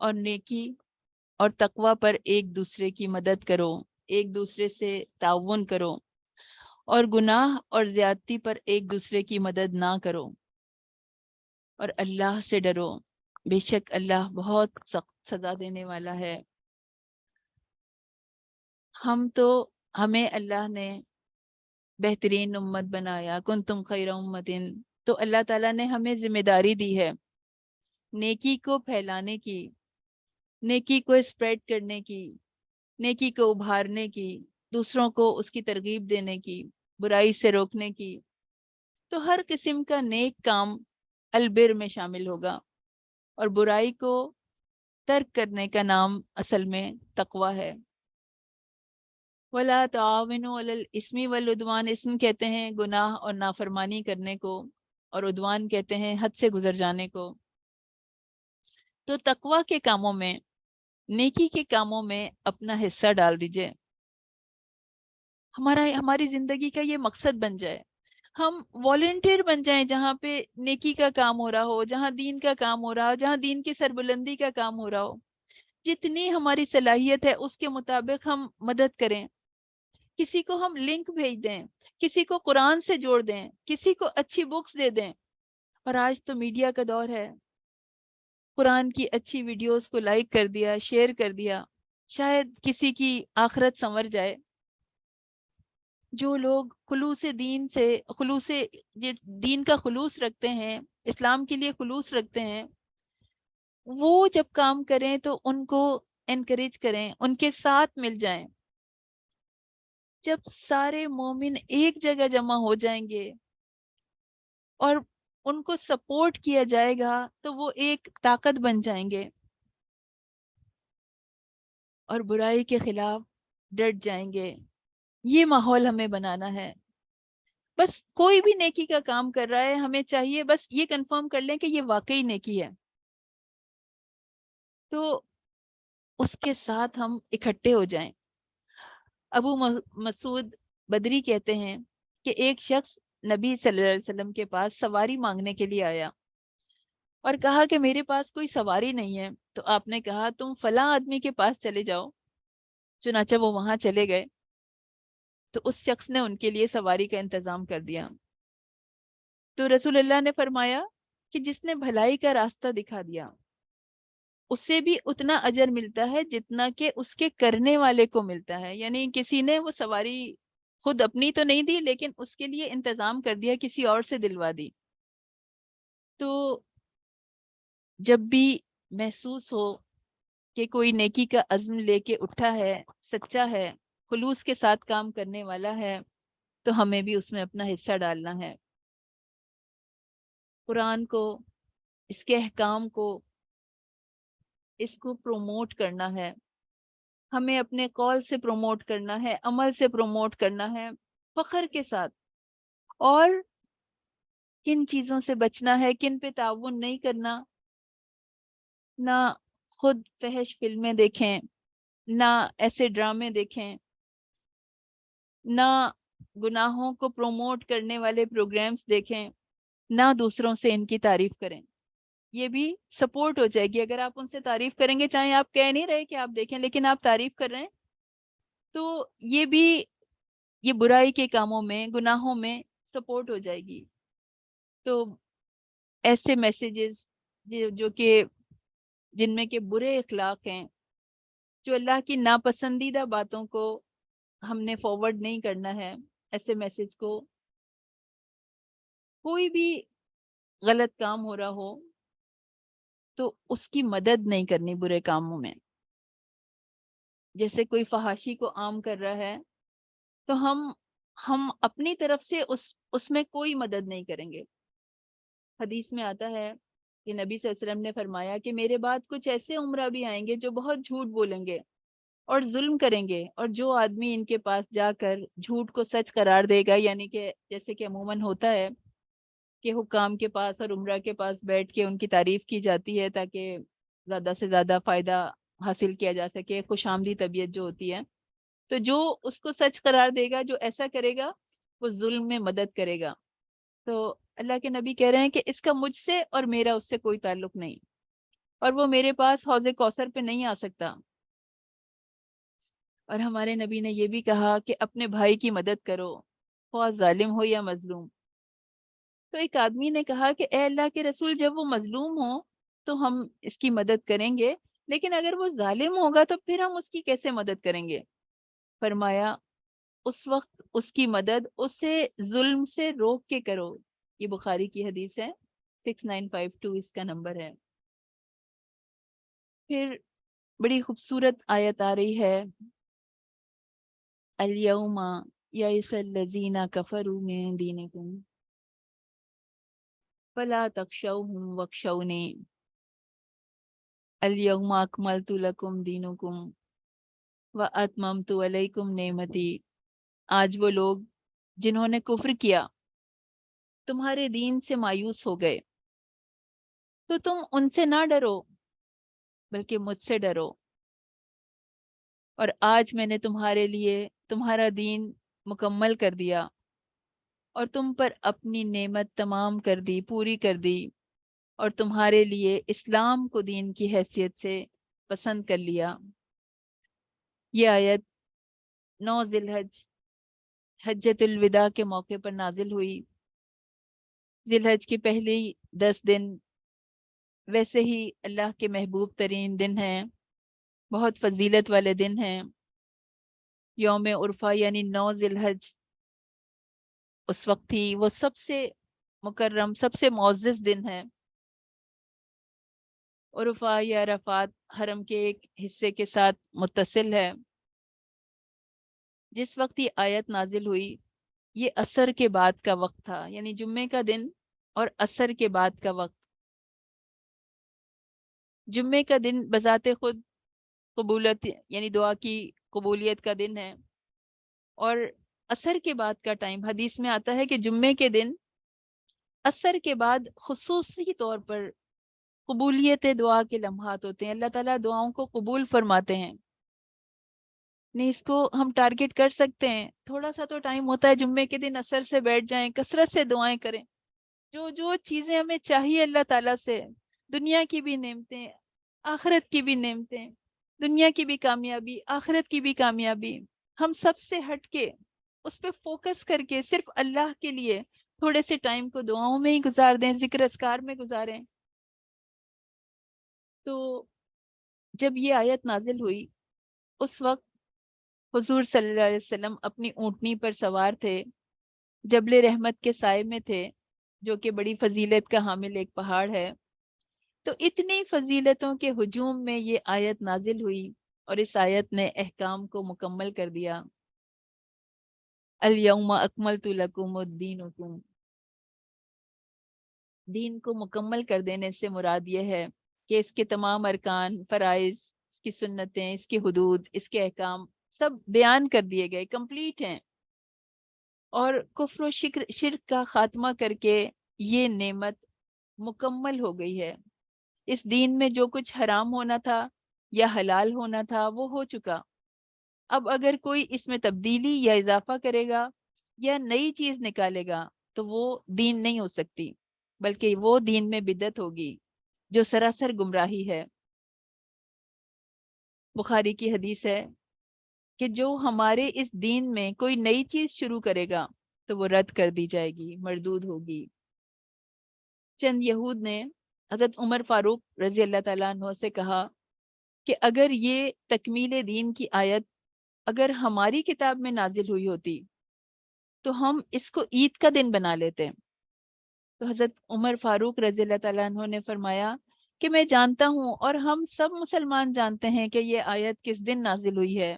اور نیکی اور تقوی پر ایک دوسرے کی مدد کرو، ایک دوسرے سے تعاون کرو، اور گناہ اور زیادتی پر ایک دوسرے کی مدد نہ کرو، اور اللہ سے ڈرو، بے شک اللہ بہت سخت سزا دینے والا ہے۔ ہمیں اللہ نے بہترین امت بنایا، کنتم خیر امتن، تو اللہ تعالیٰ نے ہمیں ذمہ داری دی ہے نیکی کو پھیلانے کی، نیکی کو اسپریڈ کرنے کی، نیکی کو ابھارنے کی، دوسروں کو اس کی ترغیب دینے کی، برائی سے روکنے کی۔ تو ہر قسم کا نیک کام البر میں شامل ہوگا، اور برائی کو ترک کرنے کا نام اصل میں تقوی ہے۔ وَلَا تَعَاوَنُوا عَلَى الْإِثْمِ وَالْعُدْوَانِ، اسم کہتے ہیں گناہ اور نافرمانی کرنے کو، اور عدوان کہتے ہیں حد سے گزر جانے کو۔ تو تقوی کے کاموں میں، نیکی کے کاموں میں اپنا حصہ ڈال دیجئے، ہماری زندگی کا یہ مقصد بن جائے، ہم والنٹیئر بن جائیں جہاں پہ نیکی کا کام ہو رہا ہو، جہاں دین کا کام ہو رہا ہو، جہاں دین کی سربلندی کا کام ہو رہا ہو، جتنی ہماری صلاحیت ہے اس کے مطابق ہم مدد کریں، کسی کو ہم لنک بھیج دیں، کسی کو قرآن سے جوڑ دیں، کسی کو اچھی بکس دے دیں۔ اور آج تو میڈیا کا دور ہے، قرآن کی اچھی ویڈیوز کو لائک کر دیا، شیئر کر دیا، شاید کسی کی آخرت سنور جائے۔ جو لوگ دین کا خلوص رکھتے ہیں، اسلام کے لیے خلوص رکھتے ہیں، وہ جب کام کریں تو ان کو انکریج کریں، ان کے ساتھ مل جائیں۔ جب سارے مومن ایک جگہ جمع ہو جائیں گے اور ان کو سپورٹ کیا جائے گا تو وہ ایک طاقت بن جائیں گے، اور برائی کے خلاف ڈٹ جائیں گے۔ یہ ماحول ہمیں بنانا ہے۔ بس کوئی بھی نیکی کا کام کر رہا ہے، ہمیں چاہیے بس یہ کنفرم کر لیں کہ یہ واقعی نیکی ہے، تو اس کے ساتھ ہم اکٹھے ہو جائیں۔ ابو مسعود بدری کہتے ہیں کہ ایک شخص نبی صلی اللہ علیہ وسلم کے پاس سواری مانگنے کے لیے آیا اور کہا کہ میرے پاس کوئی سواری نہیں ہے، تو آپ نے کہا تم فلاں آدمی کے پاس چلے جاؤ۔ چنانچہ وہ وہاں چلے گئے تو اس شخص نے ان کے لیے سواری کا انتظام کر دیا۔ تو رسول اللہ نے فرمایا کہ جس نے بھلائی کا راستہ دکھا دیا اسے بھی اتنا اجر ملتا ہے جتنا کہ اس کے کرنے والے کو ملتا ہے، یعنی کسی نے وہ سواری خود اپنی تو نہیں دی لیکن اس کے لیے انتظام کر دیا، کسی اور سے دلوا دی۔ تو جب بھی محسوس ہو کہ کوئی نیکی کا عزم لے کے اٹھا ہے، سچا ہے، خلوص کے ساتھ کام کرنے والا ہے، تو ہمیں بھی اس میں اپنا حصہ ڈالنا ہے۔ قرآن کو، اس کے احکام کو، اس کو پروموٹ کرنا ہے، ہمیں اپنے قول سے پروموٹ کرنا ہے، عمل سے پروموٹ کرنا ہے، فخر کے ساتھ۔ اور کن چیزوں سے بچنا ہے، کن پہ تعاون نہیں کرنا، نہ خود فحش فلمیں دیکھیں، نہ ایسے ڈرامے دیکھیں، نہ گناہوں کو پروموٹ کرنے والے پروگرامز دیکھیں، نہ دوسروں سے ان کی تعریف کریں۔ یہ بھی سپورٹ ہو جائے گی اگر آپ ان سے تعریف کریں گے، چاہے آپ کہہ نہیں رہے کہ آپ دیکھیں لیکن آپ تعریف کر رہے ہیں، تو یہ بھی یہ برائی کے کاموں میں، گناہوں میں سپورٹ ہو جائے گی۔ تو ایسے میسیجز جو کہ جن میں کہ برے اخلاق ہیں، جو اللہ کی ناپسندیدہ باتوں کو ہم نے فارورڈ نہیں کرنا ہے، ایسے میسیج کو، کوئی بھی غلط کام ہو رہا ہو تو اس کی مدد نہیں کرنی برے کاموں میں۔ جیسے کوئی فحاشی کو عام کر رہا ہے تو ہم اپنی طرف سے اس میں کوئی مدد نہیں کریں گے۔ حدیث میں آتا ہے کہ نبی صلی اللہ علیہ وسلم نے فرمایا کہ میرے بعد کچھ ایسے امراء بھی آئیں گے جو بہت جھوٹ بولیں گے اور ظلم کریں گے، اور جو آدمی ان کے پاس جا کر جھوٹ کو سچ قرار دے گا، یعنی کہ جیسے کہ عموماً ہوتا ہے کہ حکام کے پاس اور عمرہ کے پاس بیٹھ کے ان کی تعریف کی جاتی ہے تاکہ زیادہ سے زیادہ فائدہ حاصل کیا جا سکے، خوش آمدی طبیعت جو ہوتی ہے، تو جو اس کو سچ قرار دے گا، جو ایسا کرے گا، وہ ظلم میں مدد کرے گا۔ تو اللہ کے نبی کہہ رہے ہیں کہ اس کا مجھ سے اور میرا اس سے کوئی تعلق نہیں، اور وہ میرے پاس حوض کوثر پہ نہیں آ سکتا۔ اور ہمارے نبی نے یہ بھی کہا کہ اپنے بھائی کی مدد کرو، خواہ ظالم ہو یا مظلوم۔ تو ایک آدمی نے کہا کہ اے اللہ کے رسول، جب وہ مظلوم ہو تو ہم اس کی مدد کریں گے، لیکن اگر وہ ظالم ہوگا تو پھر ہم اس کی کیسے مدد کریں گے؟ فرمایا اس وقت اس کی مدد اسے ظلم سے روک کے کرو۔ یہ بخاری کی حدیث ہے، 6952 اس کا نمبر ہے۔ پھر بڑی خوبصورت آیت آ رہی ہے، الیوم یئس الذین کفروا من دینکم فلا تخشوہم واخشونی الیوم اکملت لکم دینکم واتممت علیکم نعمتی۔ آج وہ لوگ جنہوں نے کفر کیا تمہارے دین سے مایوس ہو گئے، تو تم ان سے نہ ڈرو بلکہ مجھ سے ڈرو، اور آج میں نے تمہارے لیے تمہارا دین مکمل کر دیا اور تم پر اپنی نعمت تمام کر دی، پوری کر دی، اور تمہارے لیے اسلام کو دین کی حیثیت سے پسند کر لیا۔ یہ آیت 9 ذی الحج، حجۃ الوداع کے موقع پر نازل ہوئی۔ ذی الحج کے پہلے 10 دن ویسے ہی اللہ کے محبوب ترین دن ہیں، بہت فضیلت والے دن ہیں۔ یوم عرفہ یعنی 9 ذی الحج اس وقت ہی وہ سب سے مکرم، سب سے معزز دن ہے۔ عرفہ یا عرفات حرم کے ایک حصے کے ساتھ متصل ہے۔ جس وقت یہ آیت نازل ہوئی، یہ عصر کے بعد کا وقت تھا، یعنی جمعے کا دن اور عصر کے بعد کا وقت۔ جمعے کا دن بذات خود قبولت یعنی دعا کی قبولیت کا دن ہے، اور عصر کے بعد کا ٹائم حدیث میں آتا ہے کہ جمعے کے دن عصر کے بعد خصوصی طور پر قبولیت دعا کے لمحات ہوتے ہیں، اللہ تعالیٰ دعاؤں کو قبول فرماتے ہیں۔ نہیں، اس کو ہم ٹارگٹ کر سکتے ہیں، تھوڑا سا تو ٹائم ہوتا ہے جمعے کے دن عصر سے بیٹھ جائیں، کثرت سے دعائیں کریں، جو جو چیزیں ہمیں چاہیے اللہ تعالیٰ سے، دنیا کی بھی نعمتیں، آخرت کی بھی نعمتیں، دنیا کی بھی کامیابی، آخرت کی بھی کامیابی، ہم سب سے ہٹ کے اس پہ فوکس کر کے صرف اللہ کے لیے تھوڑے سے ٹائم کو دعاؤں میں ہی گزار دیں، ذکر اذکار میں گزاریں۔ تو جب یہ آیت نازل ہوئی، اس وقت حضور صلی اللہ علیہ وسلم اپنی اونٹنی پر سوار تھے، جبل رحمت کے سائے میں تھے، جو کہ بڑی فضیلت کا حامل ایک پہاڑ ہے۔ تو اتنی فضیلتوں کے ہجوم میں یہ آیت نازل ہوئی، اور اس آیت نے احکام کو مکمل کر دیا۔ الیوم اکملت لکم دینکم، دین کو مکمل کر دینے سے مراد یہ ہے کہ اس کے تمام ارکان، فرائض، اس کی سنتیں، اس کی حدود، اس کے احکام سب بیان کر دیے گئے، کمپلیٹ ہیں، اور کفر و شرک کا خاتمہ کر کے یہ نعمت مکمل ہو گئی ہے۔ اس دین میں جو کچھ حرام ہونا تھا یا حلال ہونا تھا وہ ہو چکا. اب اگر کوئی اس میں تبدیلی یا اضافہ کرے گا یا نئی چیز نکالے گا تو وہ دین نہیں ہو سکتی، بلکہ وہ دین میں بدعت ہوگی جو سراسر گمراہی ہے. بخاری کی حدیث ہے کہ جو ہمارے اس دین میں کوئی نئی چیز شروع کرے گا تو وہ رد کر دی جائے گی، مردود ہوگی. چند یہود نے حضرت عمر فاروق رضی اللہ تعالیٰ عنہ سے کہا کہ اگر یہ تکمیل دین کی آیت اگر ہماری کتاب میں نازل ہوئی ہوتی تو ہم اس کو عید کا دن بنا لیتے. تو حضرت عمر فاروق رضی اللہ تعالیٰ عنہ نے فرمایا کہ میں جانتا ہوں اور ہم سب مسلمان جانتے ہیں کہ یہ آیت کس دن نازل ہوئی ہے.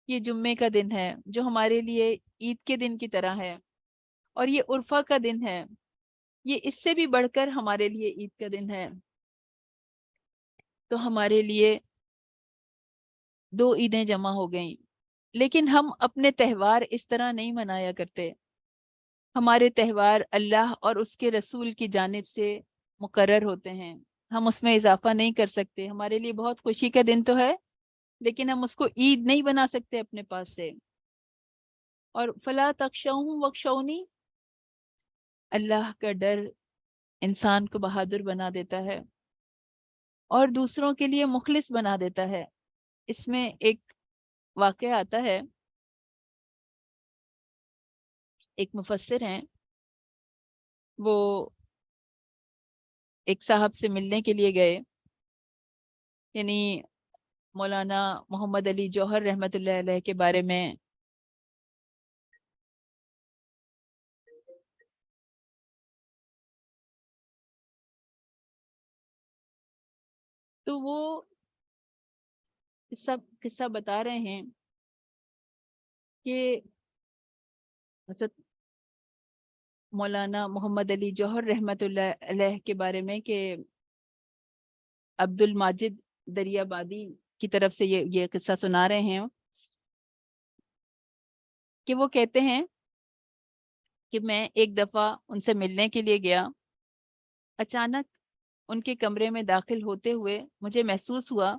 یہ جمعے کا دن ہے جو ہمارے لیے عید کے دن کی طرح ہے، اور یہ عرفہ کا دن ہے، یہ اس سے بھی بڑھ کر ہمارے لیے عید کا دن ہے. تو ہمارے لیے 2 عیدیں جمع ہو گئیں. لیکن ہم اپنے تہوار اس طرح نہیں منایا کرتے. ہمارے تہوار اللہ اور اس کے رسول کی جانب سے مقرر ہوتے ہیں، ہم اس میں اضافہ نہیں کر سکتے. ہمارے لیے بہت خوشی کا دن تو ہے لیکن ہم اس کو عید نہیں بنا سکتے اپنے پاس سے. اور فلا تخشوہم واخشونی، اللہ کا ڈر انسان کو بہادر بنا دیتا ہے اور دوسروں کے لیے مخلص بنا دیتا ہے. اس میں ایک واقعہ آتا ہے، ایک مفسر ہیں، وہ ایک صاحب سے ملنے کے لیے گئے، یعنی مولانا محمد علی جوہر رحمۃ اللہ علیہ کے بارے میں تو وہ قصہ بتا رہے ہیں کہ حضرت مولانا محمد علی جوہر رحمۃ اللہ علیہ کے بارے میں کہ عبد الماجد دریابادی کی طرف سے یہ قصہ سنا رہے ہیں کہ وہ کہتے ہیں کہ میں ایک دفعہ ان سے ملنے کے لیے گیا. اچانک ان کے کمرے میں داخل ہوتے ہوئے مجھے محسوس ہوا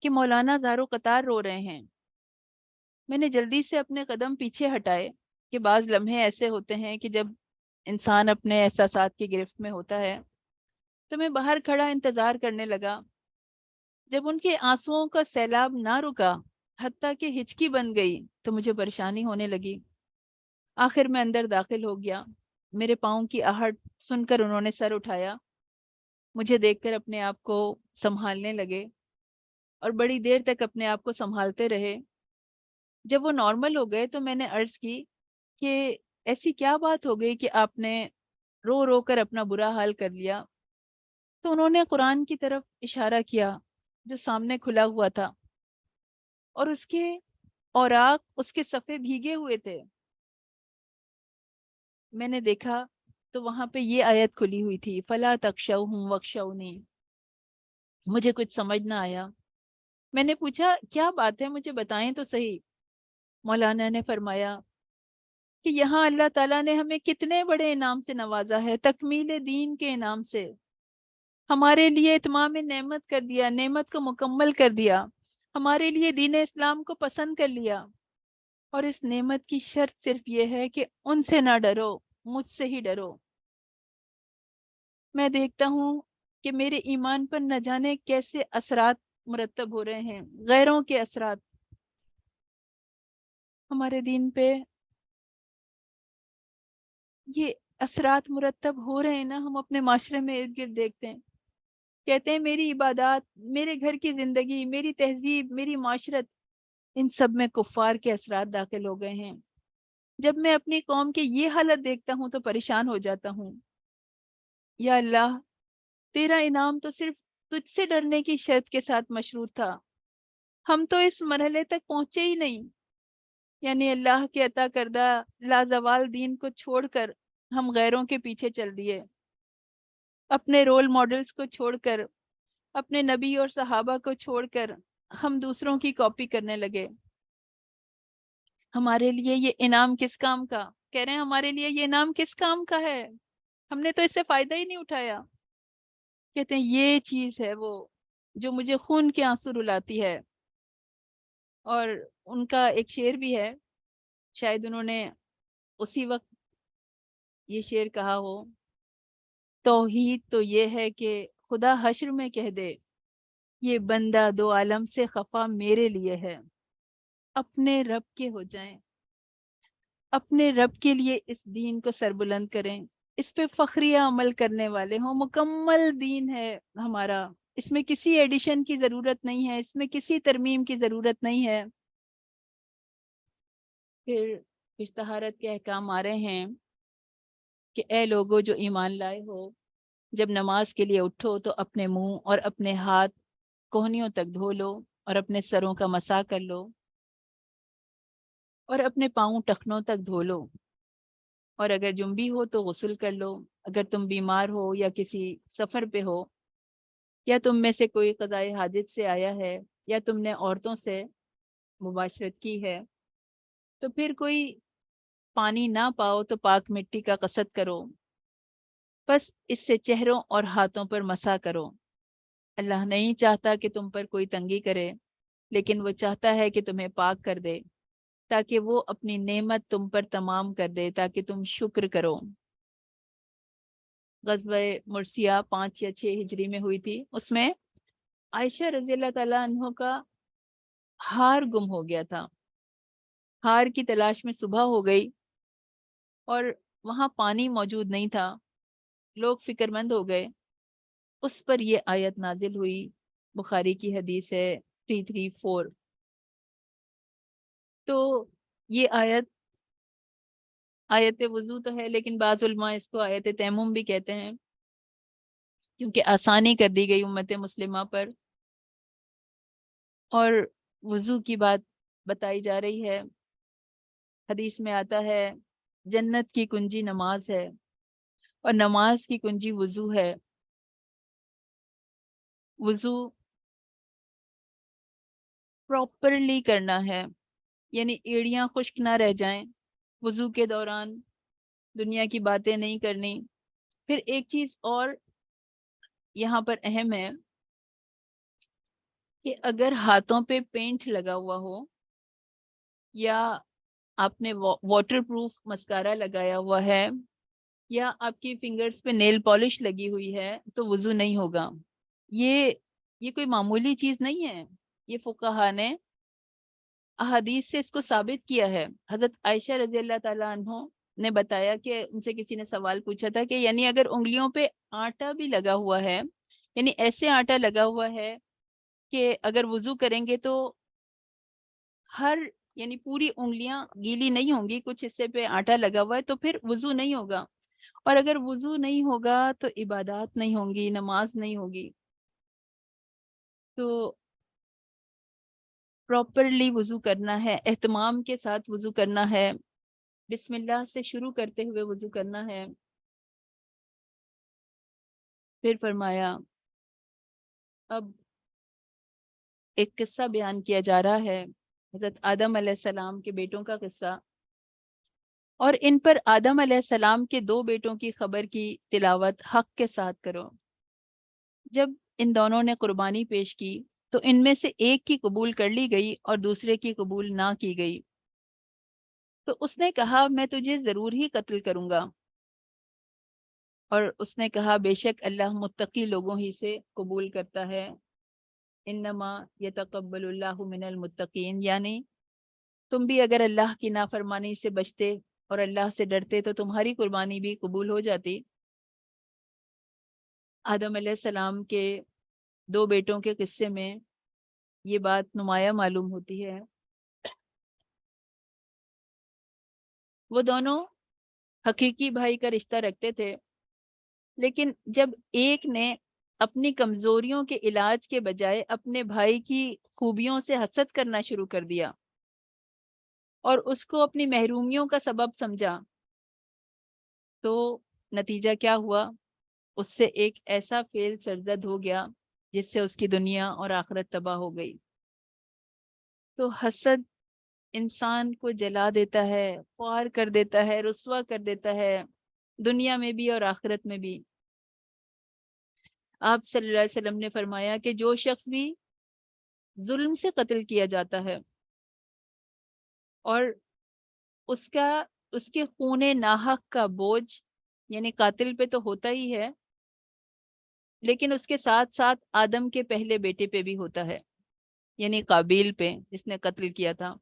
کہ مولانا زارو قطار رو رہے ہیں. میں نے جلدی سے اپنے قدم پیچھے ہٹائے کہ بعض لمحے ایسے ہوتے ہیں کہ جب انسان اپنے احساسات کی گرفت میں ہوتا ہے. تو میں باہر کھڑا انتظار کرنے لگا. جب ان کے آنسوؤں کا سیلاب نہ رکا، حتیٰ کہ ہچکی بن گئی، تو مجھے پریشانی ہونے لگی. آخر میں اندر داخل ہو گیا. میرے پاؤں کی آہٹ سن کر انہوں نے سر اٹھایا، مجھے دیکھ کر اپنے آپ کو سنبھالنے لگے اور بڑی دیر تک اپنے آپ کو سنبھالتے رہے. جب وہ نارمل ہو گئے تو میں نے عرض کی کہ ایسی کیا بات ہو گئی کہ آپ نے رو رو کر اپنا برا حال کر لیا. تو انہوں نے قرآن کی طرف اشارہ کیا جو سامنے کھلا ہوا تھا، اور اس کے اوراق، اس کے صفحے بھیگے ہوئے تھے. میں نے دیکھا تو وہاں پہ یہ آیت کھلی ہوئی تھی، فلا تخشوہم واخشونی. مجھے کچھ سمجھ نہ آیا. میں نے پوچھا کیا بات ہے، مجھے بتائیں تو صحیح. مولانا نے فرمایا کہ یہاں اللہ تعالیٰ نے ہمیں کتنے بڑے انعام سے نوازا ہے، تکمیل دین کے انعام سے. ہمارے لیے اتمام نعمت کر دیا، نعمت کو مکمل کر دیا، ہمارے لیے دین اسلام کو پسند کر لیا. اور اس نعمت کی شرط صرف یہ ہے کہ ان سے نہ ڈرو، مجھ سے ہی ڈرو. میں دیکھتا ہوں کہ میرے ایمان پر نہ جانے کیسے اثرات مرتب ہو رہے ہیں، غیروں کے اثرات. ہمارے دین پہ یہ اثرات مرتب ہو رہے ہیں نا، ہم اپنے معاشرے میں ارد گرد دیکھتے ہیں. کہتے ہیں میری عبادات، میرے گھر کی زندگی، میری تہذیب، میری معاشرت، ان سب میں کفار کے اثرات داخل ہو گئے ہیں. جب میں اپنی قوم کی یہ حالت دیکھتا ہوں تو پریشان ہو جاتا ہوں. یا اللہ، تیرا انعام تو صرف تجھ سے ڈرنے کی شرط کے ساتھ مشروط تھا، ہم تو اس مرحلے تک پہنچے ہی نہیں. یعنی اللہ کے عطا کردہ لازوال دین کو چھوڑ کر ہم غیروں کے پیچھے چل دیے، اپنے رول ماڈلز کو چھوڑ کر، اپنے نبی اور صحابہ کو چھوڑ کر ہم دوسروں کی کاپی کرنے لگے. ہمارے لیے یہ انعام کس کام کا؟ کہہ رہے ہیں ہمارے لیے یہ انعام کس کام کا ہے؟ ہم نے تو اس سے فائدہ ہی نہیں اٹھایا. کہتے ہیں یہ چیز ہے وہ جو مجھے خون کے آنسو رلاتی ہے۔ اور ان کا ایک شعر بھی ہے، شاید انہوں نے اسی وقت یہ شعر کہا ہو، توحید تو یہ ہے کہ خدا حشر میں کہہ دے، یہ بندہ دو عالم سے خفا میرے لیے ہے۔ اپنے رب کے ہو جائیں، اپنے رب کے لیے اس دین کو سربلند کریں، اس پہ فخریہ عمل کرنے والے ہوں۔ مکمل دین ہے ہمارا، اس میں کسی ایڈیشن کی ضرورت نہیں ہے، اس میں کسی ترمیم کی ضرورت نہیں ہے۔ پھر کچھ طہارت کے احکام آ رہے ہیں کہ اے لوگو جو ایمان لائے ہو، جب نماز کے لیے اٹھو تو اپنے منہ اور اپنے ہاتھ کوہنیوں تک دھو لو اور اپنے سروں کا مسح کر لو اور اپنے پاؤں ٹخنوں تک دھو لو، اور اگر جنبی ہو تو غسل کر لو۔ اگر تم بیمار ہو یا کسی سفر پہ ہو، یا تم میں سے کوئی قضائے حاجت سے آیا ہے، یا تم نے عورتوں سے مباشرت کی ہے، تو پھر کوئی پانی نہ پاؤ تو پاک مٹی کا قصد کرو، بس اس سے چہروں اور ہاتھوں پر مسح کرو۔ اللہ نہیں چاہتا کہ تم پر کوئی تنگی کرے، لیکن وہ چاہتا ہے کہ تمہیں پاک کر دے، تاکہ وہ اپنی نعمت تم پر تمام کر دے، تاکہ تم شکر کرو۔ غزوہ مرسیہ 5 یا 6 ہجری میں ہوئی تھی۔ اس میں عائشہ رضی اللہ تعالیٰ عنہ کا ہار گم ہو گیا تھا۔ ہار کی تلاش میں صبح ہو گئی اور وہاں پانی موجود نہیں تھا، لوگ فکر مند ہو گئے۔ اس پر یہ آیت نازل ہوئی، بخاری کی حدیث ہے 334۔ تو یہ آیت وضو تو ہے، لیکن بعض علماء اس کو آیت تیمم بھی کہتے ہیں، کیونکہ آسانی کر دی گئی امت مسلمہ پر، اور وضو کی بات بتائی جا رہی ہے۔ حدیث میں آتا ہے جنت کی کنجی نماز ہے، اور نماز کی کنجی وضو ہے۔ وضو پراپرلی کرنا ہے، یعنی ایڑیاں خشک نہ رہ جائیں وضو کے دوران، دنیا کی باتیں نہیں کرنی۔ پھر ایک چیز اور یہاں پر اہم ہے کہ اگر ہاتھوں پہ پینٹ لگا ہوا ہو، یا آپ نے واٹر پروف مسکارا لگایا ہوا ہے، یا آپ کی فنگرز پہ نیل پالش لگی ہوئی ہے، تو وضو نہیں ہوگا۔ یہ کوئی معمولی چیز نہیں ہے، یہ فقہا نے احادیث سے اس کو ثابت کیا ہے۔ حضرت عائشہ رضی اللہ تعالیٰ عنہ نے بتایا کہ ان سے کسی نے سوال پوچھا تھا کہ یعنی اگر انگلیوں پہ آٹا بھی لگا ہوا ہے، یعنی ایسے آٹا لگا ہوا ہے کہ اگر وضو کریں گے تو یعنی پوری انگلیاں گیلی نہیں ہوں گی، کچھ حصے پہ آٹا لگا ہوا ہے، تو پھر وضو نہیں ہوگا۔ اور اگر وضو نہیں ہوگا تو عبادات نہیں ہوں گی، نماز نہیں ہوگی۔ تو پراپرلی وضو کرنا ہے، اہتمام کے ساتھ وضو کرنا ہے، بسم اللہ سے شروع کرتے ہوئے وضو کرنا ہے۔ پھر فرمایا اب ایک قصہ بیان کیا جا رہا ہے، حضرت آدم علیہ السلام کے بیٹوں کا قصہ، اور ان پر آدم علیہ السلام کے 2 بیٹوں کی خبر کی تلاوت حق کے ساتھ کرو۔ جب ان دونوں نے قربانی پیش کی تو ان میں سے ایک کی قبول کر لی گئی اور دوسرے کی قبول نہ کی گئی، تو اس نے کہا میں تجھے ضرور ہی قتل کروں گا، اور اس نے کہا بے شک اللہ متقی لوگوں ہی سے قبول کرتا ہے، انما یتقبل اللہ من المتقین، یعنی تم بھی اگر اللہ کی نافرمانی سے بچتے اور اللہ سے ڈرتے تو تمہاری قربانی بھی قبول ہو جاتی۔ آدم علیہ السلام کے 2 بیٹوں کے قصے میں یہ بات نمایاں معلوم ہوتی ہے۔ وہ دونوں حقیقی بھائی کا رشتہ رکھتے تھے، لیکن جب ایک نے اپنی کمزوریوں کے علاج کے بجائے اپنے بھائی کی خوبیوں سے حسد کرنا شروع کر دیا اور اس کو اپنی محرومیوں کا سبب سمجھا، تو نتیجہ کیا ہوا؟ اس سے ایک ایسا فعل سرزد ہو گیا جس سے اس کی دنیا اور آخرت تباہ ہو گئی۔ تو حسد انسان کو جلا دیتا ہے، خوار کر دیتا ہے، رسوا کر دیتا ہے، دنیا میں بھی اور آخرت میں بھی۔ آپ صلی اللہ علیہ وسلم نے فرمایا کہ جو شخص بھی ظلم سے قتل کیا جاتا ہے اور اس کے خون ناحق کا بوجھ یعنی قاتل پہ تو ہوتا ہی ہے، لیکن اس کے ساتھ ساتھ آدم کے پہلے بیٹے پہ بھی ہوتا ہے، یعنی قابیل پہ جس نے قتل کیا تھا،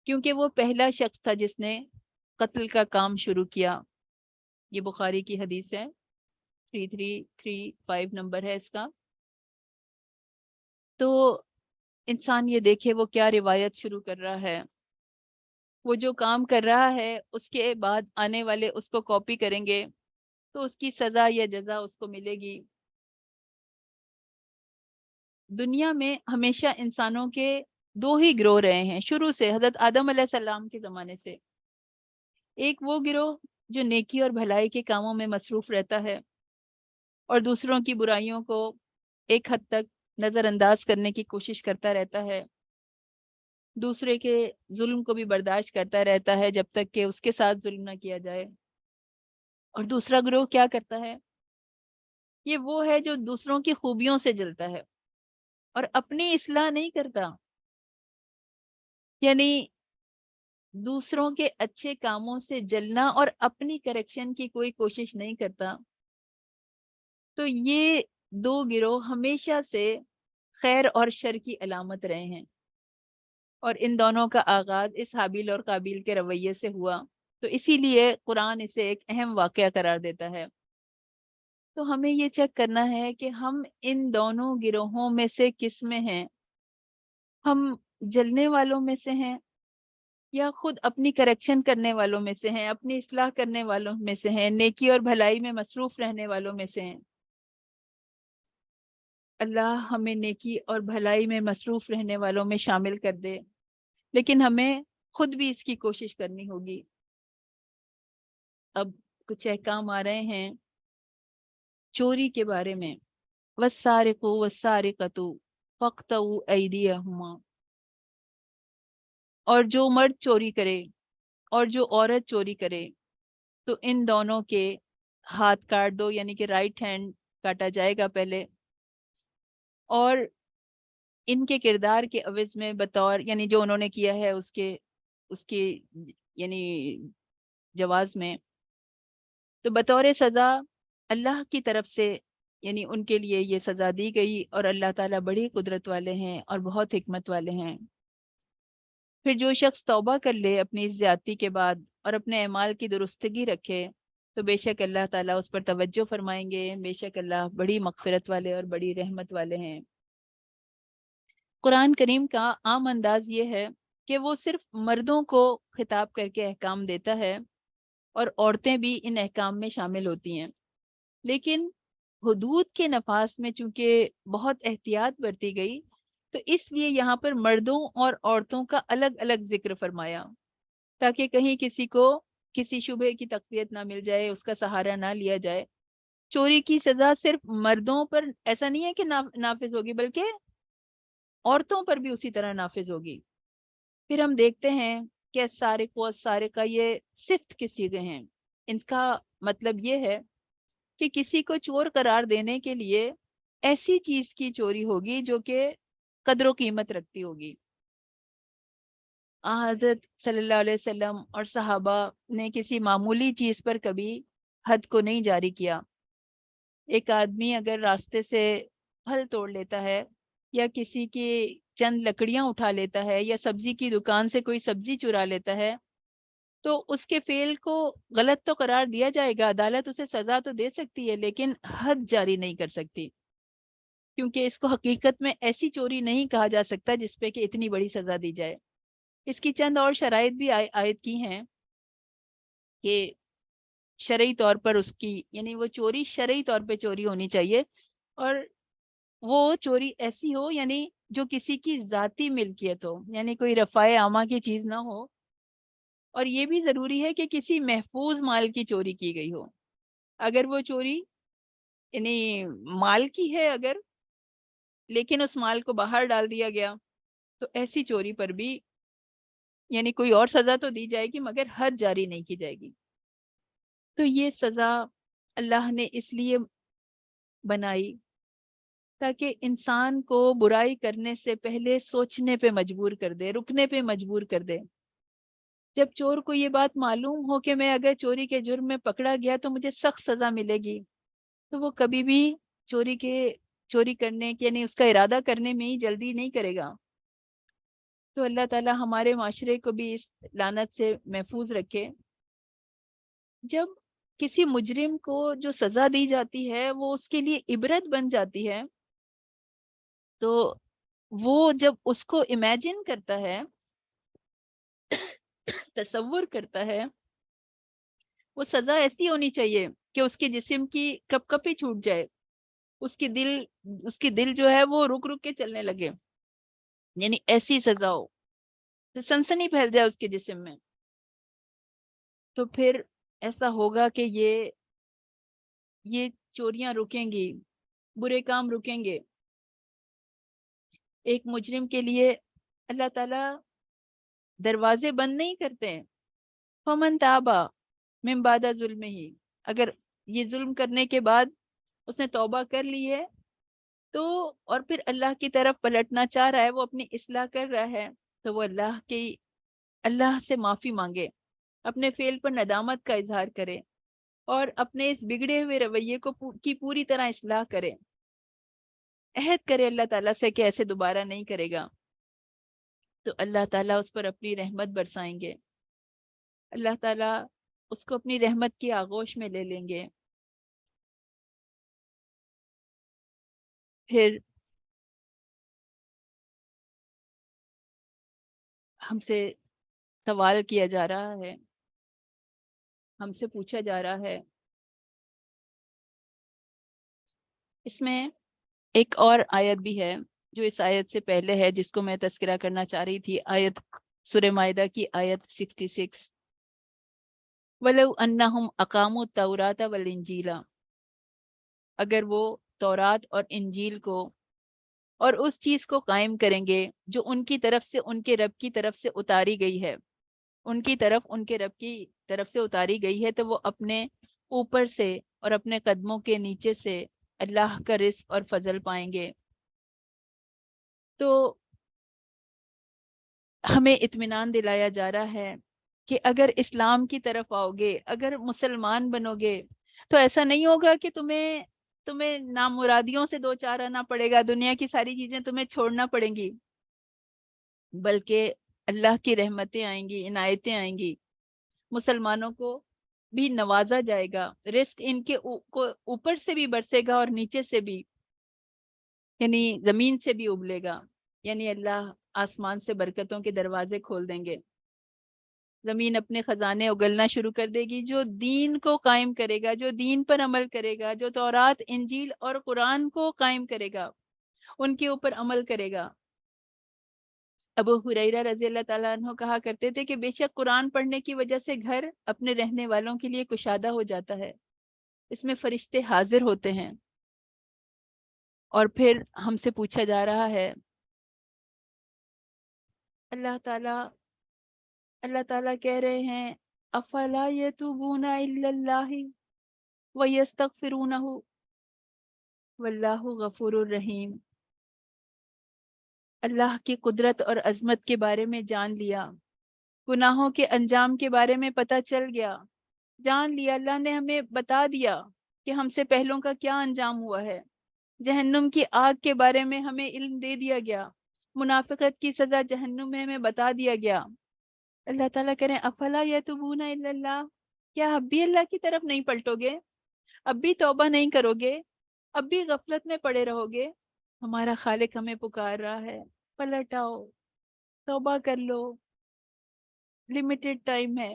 کیونکہ وہ پہلا شخص تھا جس نے قتل کا کام شروع کیا۔ یہ بخاری کی حدیث ہے، 3335 نمبر ہے اس کا۔ تو انسان یہ دیکھے وہ کیا روایت شروع کر رہا ہے، وہ جو کام کر رہا ہے اس کے بعد آنے والے اس کو کاپی کریں گے تو اس کی سزا یا جزا اس کو ملے گی۔ دنیا میں ہمیشہ انسانوں کے دو ہی گروہ رہے ہیں شروع سے، حضرت آدم علیہ السلام کے زمانے سے۔ ایک وہ گروہ جو نیکی اور بھلائی کے کاموں میں مصروف رہتا ہے اور دوسروں کی برائیوں کو ایک حد تک نظر انداز کرنے کی کوشش کرتا رہتا ہے، دوسرے کے ظلم کو بھی برداشت کرتا رہتا ہے جب تک کہ اس کے ساتھ ظلم نہ کیا جائے۔ اور دوسرا گروہ کیا کرتا ہے؟ یہ وہ ہے جو دوسروں کی خوبیوں سے جلتا ہے اور اپنی اصلاح نہیں کرتا، یعنی دوسروں کے اچھے کاموں سے جلنا اور اپنی کریکشن کی کوئی کوشش نہیں کرتا۔ تو یہ دو گروہ ہمیشہ سے خیر اور شر کی علامت رہے ہیں، اور ان دونوں کا آغاز اس حابیل اور قابیل کے رویے سے ہوا، تو اسی لیے قرآن اسے ایک اہم واقعہ قرار دیتا ہے۔ تو ہمیں یہ چیک کرنا ہے کہ ہم ان دونوں گروہوں میں سے کس میں ہیں، ہم جلنے والوں میں سے ہیں یا خود اپنی کریکشن کرنے والوں میں سے ہیں، اپنی اصلاح کرنے والوں میں سے ہیں، نیکی اور بھلائی میں مصروف رہنے والوں میں سے ہیں۔ اللہ ہمیں نیکی اور بھلائی میں مصروف رہنے والوں میں شامل کر دے، لیکن ہمیں خود بھی اس کی کوشش کرنی ہوگی۔ اب کچھ احکام آ رہے ہیں چوری کے بارے میں۔ وَالسَّارِقُ وَالسَّارِقَةُ فَاقْطَعُوا أَيْدِيَهُمَا، اور جو مرد چوری کرے اور جو عورت چوری کرے تو ان دونوں کے ہاتھ کاٹ دو، یعنی کہ رائٹ ہینڈ کاٹا جائے گا پہلے، اور ان کے کردار کے عوض میں بطور یعنی جو انہوں نے کیا ہے اس کے یعنی جواز میں، تو بطور سزا اللہ کی طرف سے یعنی ان کے لیے یہ سزا دی گئی، اور اللہ تعالیٰ بڑی قدرت والے ہیں اور بہت حکمت والے ہیں۔ پھر جو شخص توبہ کر لے اپنی اس زیادتی کے بعد اور اپنے اعمال کی درستگی رکھے تو بے شک اللہ تعالیٰ اس پر توجہ فرمائیں گے، بے شک اللہ بڑی مغفرت والے اور بڑی رحمت والے ہیں۔ قرآن کریم کا عام انداز یہ ہے کہ وہ صرف مردوں کو خطاب کر کے احکام دیتا ہے اور عورتیں بھی ان احکام میں شامل ہوتی ہیں، لیکن حدود کے نفاذ میں چونکہ بہت احتیاط برتی گئی تو اس لیے یہاں پر مردوں اور عورتوں کا الگ الگ ذکر فرمایا، تاکہ کہیں کسی کو کسی شبہ کی تقویت نہ مل جائے، اس کا سہارا نہ لیا جائے۔ چوری کی سزا صرف مردوں پر ایسا نہیں ہے کہ نافذ ہوگی، بلکہ عورتوں پر بھی اسی طرح نافذ ہوگی۔ پھر ہم دیکھتے ہیں کہ السارق و السارقہ یہ صفت کے صیغے ہیں۔ ان کا مطلب یہ ہے کہ کسی کو چور قرار دینے کے لیے ایسی چیز کی چوری ہوگی جو کہ قدر و قیمت رکھتی ہوگی۔ حضرت صلی اللہ علیہ وسلم اور صحابہ نے کسی معمولی چیز پر کبھی حد کو نہیں جاری کیا۔ ایک آدمی اگر راستے سے پھل توڑ لیتا ہے یا کسی کی چند لکڑیاں اٹھا لیتا ہے یا سبزی کی دکان سے کوئی سبزی چرا لیتا ہے تو اس کے فعل کو غلط تو قرار دیا جائے گا، عدالت اسے سزا تو دے سکتی ہے لیکن حد جاری نہیں کر سکتی، کیونکہ اس کو حقیقت میں ایسی چوری نہیں کہا جا سکتا جس پہ کہ اتنی بڑی سزا دی جائے۔ اس کی چند اور شرائط بھی عائد کی ہیں کہ شرعی طور پر اس کی یعنی وہ چوری شرعی طور پہ چوری ہونی چاہیے، اور وہ چوری ایسی ہو یعنی جو کسی کی ذاتی ملکیت ہو، یعنی کوئی رفع عامہ کی چیز نہ ہو، اور یہ بھی ضروری ہے کہ کسی محفوظ مال کی چوری کی گئی ہو۔ اگر وہ چوری یعنی مال کی ہے اگر، لیکن اس مال کو باہر ڈال دیا گیا تو ایسی چوری پر بھی یعنی کوئی اور سزا تو دی جائے گی مگر حد جاری نہیں کی جائے گی۔ تو یہ سزا اللہ نے اس لیے بنائی تاکہ انسان کو برائی کرنے سے پہلے سوچنے پہ مجبور کر دے، رکنے پہ مجبور کر دے۔ جب چور کو یہ بات معلوم ہو کہ میں اگر چوری کے جرم میں پکڑا گیا تو مجھے سخت سزا ملے گی، تو وہ کبھی بھی چوری کرنے یعنی اس کا ارادہ کرنے میں ہی جلدی نہیں کرے گا۔ تو اللہ تعالی ہمارے معاشرے کو بھی اس لعنت سے محفوظ رکھے۔ جب کسی مجرم کو جو سزا دی جاتی ہے وہ اس کے لیے عبرت بن جاتی ہے، تو وہ جب اس کو امیجن کرتا ہے، تصور کرتا ہے، وہ سزا ایسی ہونی چاہیے کہ اس کے جسم کی کپ کپی چھوٹ جائے، اس کی دل جو ہے وہ رک رک کے چلنے لگے، یعنی ایسی سزا ہو تو سنسنی پھیل جائے اس کے جسم میں۔ تو پھر ایسا ہوگا کہ یہ چوریاں رکیں گی، برے کام رکیں گے۔ ایک مجرم کے لیے اللہ تعالیٰ دروازے بند نہیں کرتے ہیں۔ فمن تابا من بعد ظلمہ، اگر یہ ظلم کرنے کے بعد اس نے توبہ کر لی ہے تو اور پھر اللہ کی طرف پلٹنا چاہ رہا ہے، وہ اپنی اصلاح کر رہا ہے، تو وہ اللہ سے معافی مانگے، اپنے فعل پر ندامت کا اظہار کرے اور اپنے اس بگڑے ہوئے رویے کی پوری طرح اصلاح کرے، عہد کرے اللہ تعالیٰ سے کہ ایسے دوبارہ نہیں کرے گا، تو اللہ تعالیٰ اس پر اپنی رحمت برسائیں گے، اللہ تعالیٰ اس کو اپنی رحمت کی آغوش میں لے لیں گے۔ پھر ہم سے سوال کیا جا رہا ہے، ہم سے پوچھا جا رہا ہے، اس میں ایک اور آیت بھی ہے جو اس آیت سے پہلے ہے، جس کو میں تذکرہ کرنا چاہ رہی تھی، آیت سورہ مائدہ کی آیت 66، وَلَوْ أَنَّهُمْ أَقَامُوا التَّوْرَاةَ وَالْإِنْجِيلَ، اگر وہ تورات اور انجیل کو اور اس چیز کو قائم کریں گے جو ان کی طرف سے ان کے رب کی طرف سے اتاری گئی ہے، ان کی طرف ان کے رب کی طرف سے اتاری گئی ہے، تو وہ اپنے اوپر سے اور اپنے قدموں کے نیچے سے اللہ کا رزق اور فضل پائیں گے۔ تو ہمیں اطمینان دلایا جا رہا ہے کہ اگر اسلام کی طرف آؤ گے، اگر مسلمان بنو گے، تو ایسا نہیں ہوگا کہ تمہیں نامرادیوں سے دو چار آنا پڑے گا، دنیا کی ساری چیزیں تمہیں چھوڑنا پڑیں گی، بلکہ اللہ کی رحمتیں آئیں گی، عنایتیں آئیں گی، مسلمانوں کو بھی نوازا جائے گا، رزق ان کے اوپر سے بھی برسے گا اور نیچے سے بھی، یعنی زمین سے بھی ابلے گا، یعنی اللہ آسمان سے برکتوں کے دروازے کھول دیں گے، زمین اپنے خزانے اگلنا شروع کر دے گی۔ جو دین کو قائم کرے گا، جو دین پر عمل کرے گا، جو تورات، انجیل اور قرآن کو قائم کرے گا، ان کے اوپر عمل کرے گا۔ ابو ہریرہ رضی اللہ تعالیٰ عنہ کہا کرتے تھے کہ بے شک قرآن پڑھنے کی وجہ سے گھر اپنے رہنے والوں کے لیے کشادہ ہو جاتا ہے، اس میں فرشتے حاضر ہوتے ہیں۔ اور پھر ہم سے پوچھا جا رہا ہے، اللہ تعالیٰ کہہ رہے ہیں افلا یتوبون الی اللہ ویستغفرونہ واللہ غفور الرحیم۔ اللہ کی قدرت اور عظمت کے بارے میں جان لیا، گناہوں کے انجام کے بارے میں پتہ چل گیا، جان لیا، اللہ نے ہمیں بتا دیا کہ ہم سے پہلوں کا کیا انجام ہوا ہے، جہنم کی آگ کے بارے میں ہمیں علم دے دیا گیا، منافقت کی سزا جہنم میں ہمیں بتا دیا گیا۔ اللہ تعالیٰ کریں افلا یتوبون الی اللہ، کیا اب بھی اللہ کی طرف نہیں پلٹو گے، اب بھی توبہ نہیں کرو گے، اب بھی غفلت میں پڑے رہو گے؟ ہمارا خالق ہمیں پکار رہا ہے، پلٹ آؤ، توبہ کر لو، لمیٹڈ ٹائم ہے،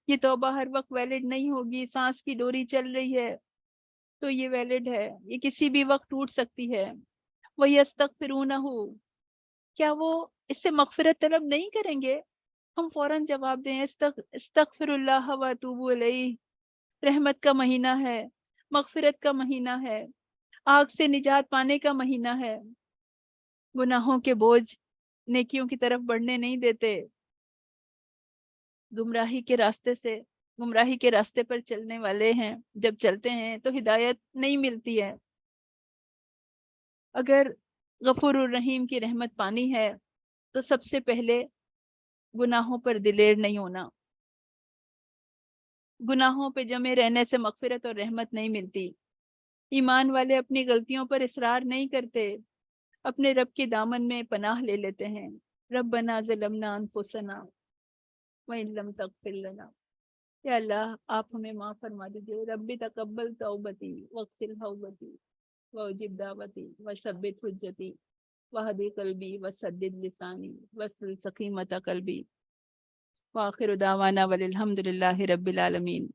یہ توبہ ہر وقت ویلڈ نہیں ہوگی، سانس کی ڈوری چل رہی ہے تو یہ ویلڈ ہے، یہ کسی بھی وقت ٹوٹ سکتی ہے۔ وَيَسْتَغْفِرُونَهُ، کیا وہ اس سے مغفرت طلب نہیں کریں گے؟ ہم فوراً جواب دیں استغفر اللہ واتوب الیہ، رحمت کا مہینہ ہے، مغفرت کا مہینہ ہے، آگ سے نجات پانے کا مہینہ ہے، گناہوں کے بوجھ نیکیوں کی طرف بڑھنے نہیں دیتے، گمراہی کے راستے سے گمراہی کے راستے پر چلنے والے ہیں، جب چلتے ہیں تو ہدایت نہیں ملتی ہے۔ اگر غفور الرحیم کی رحمت پانی ہے تو سب سے پہلے گناہوں پر دلیر نہیں ہونا۔ گناہوں پہ جمے رہنے سے مغفرت اور رحمت نہیں ملتی۔ ایمان والے اپنی غلطیوں پر اصرار نہیں کرتے، اپنے رب کے دامن میں پناہ لے لیتے ہیں۔ ربنا ظلمنا انفسنا وَإِن لَمْ تَغْفِرْ لَنَا، یا اللہ آپ ہمیں معاف فرما دیجیے۔ ربی تقبل توبتی واغسل حوبتی واجب دعوتی وثبت حجتی وہدی قلبی وسدد لسانی واسلل سقیمۃ قلبی وآخر دعوانا وللحمد للہ رب العالمین۔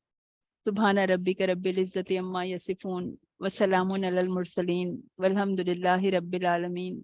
سبحان ربک رب العزت عما یصفون وسلام علی المرسلین والحمد للہ رب العالمین۔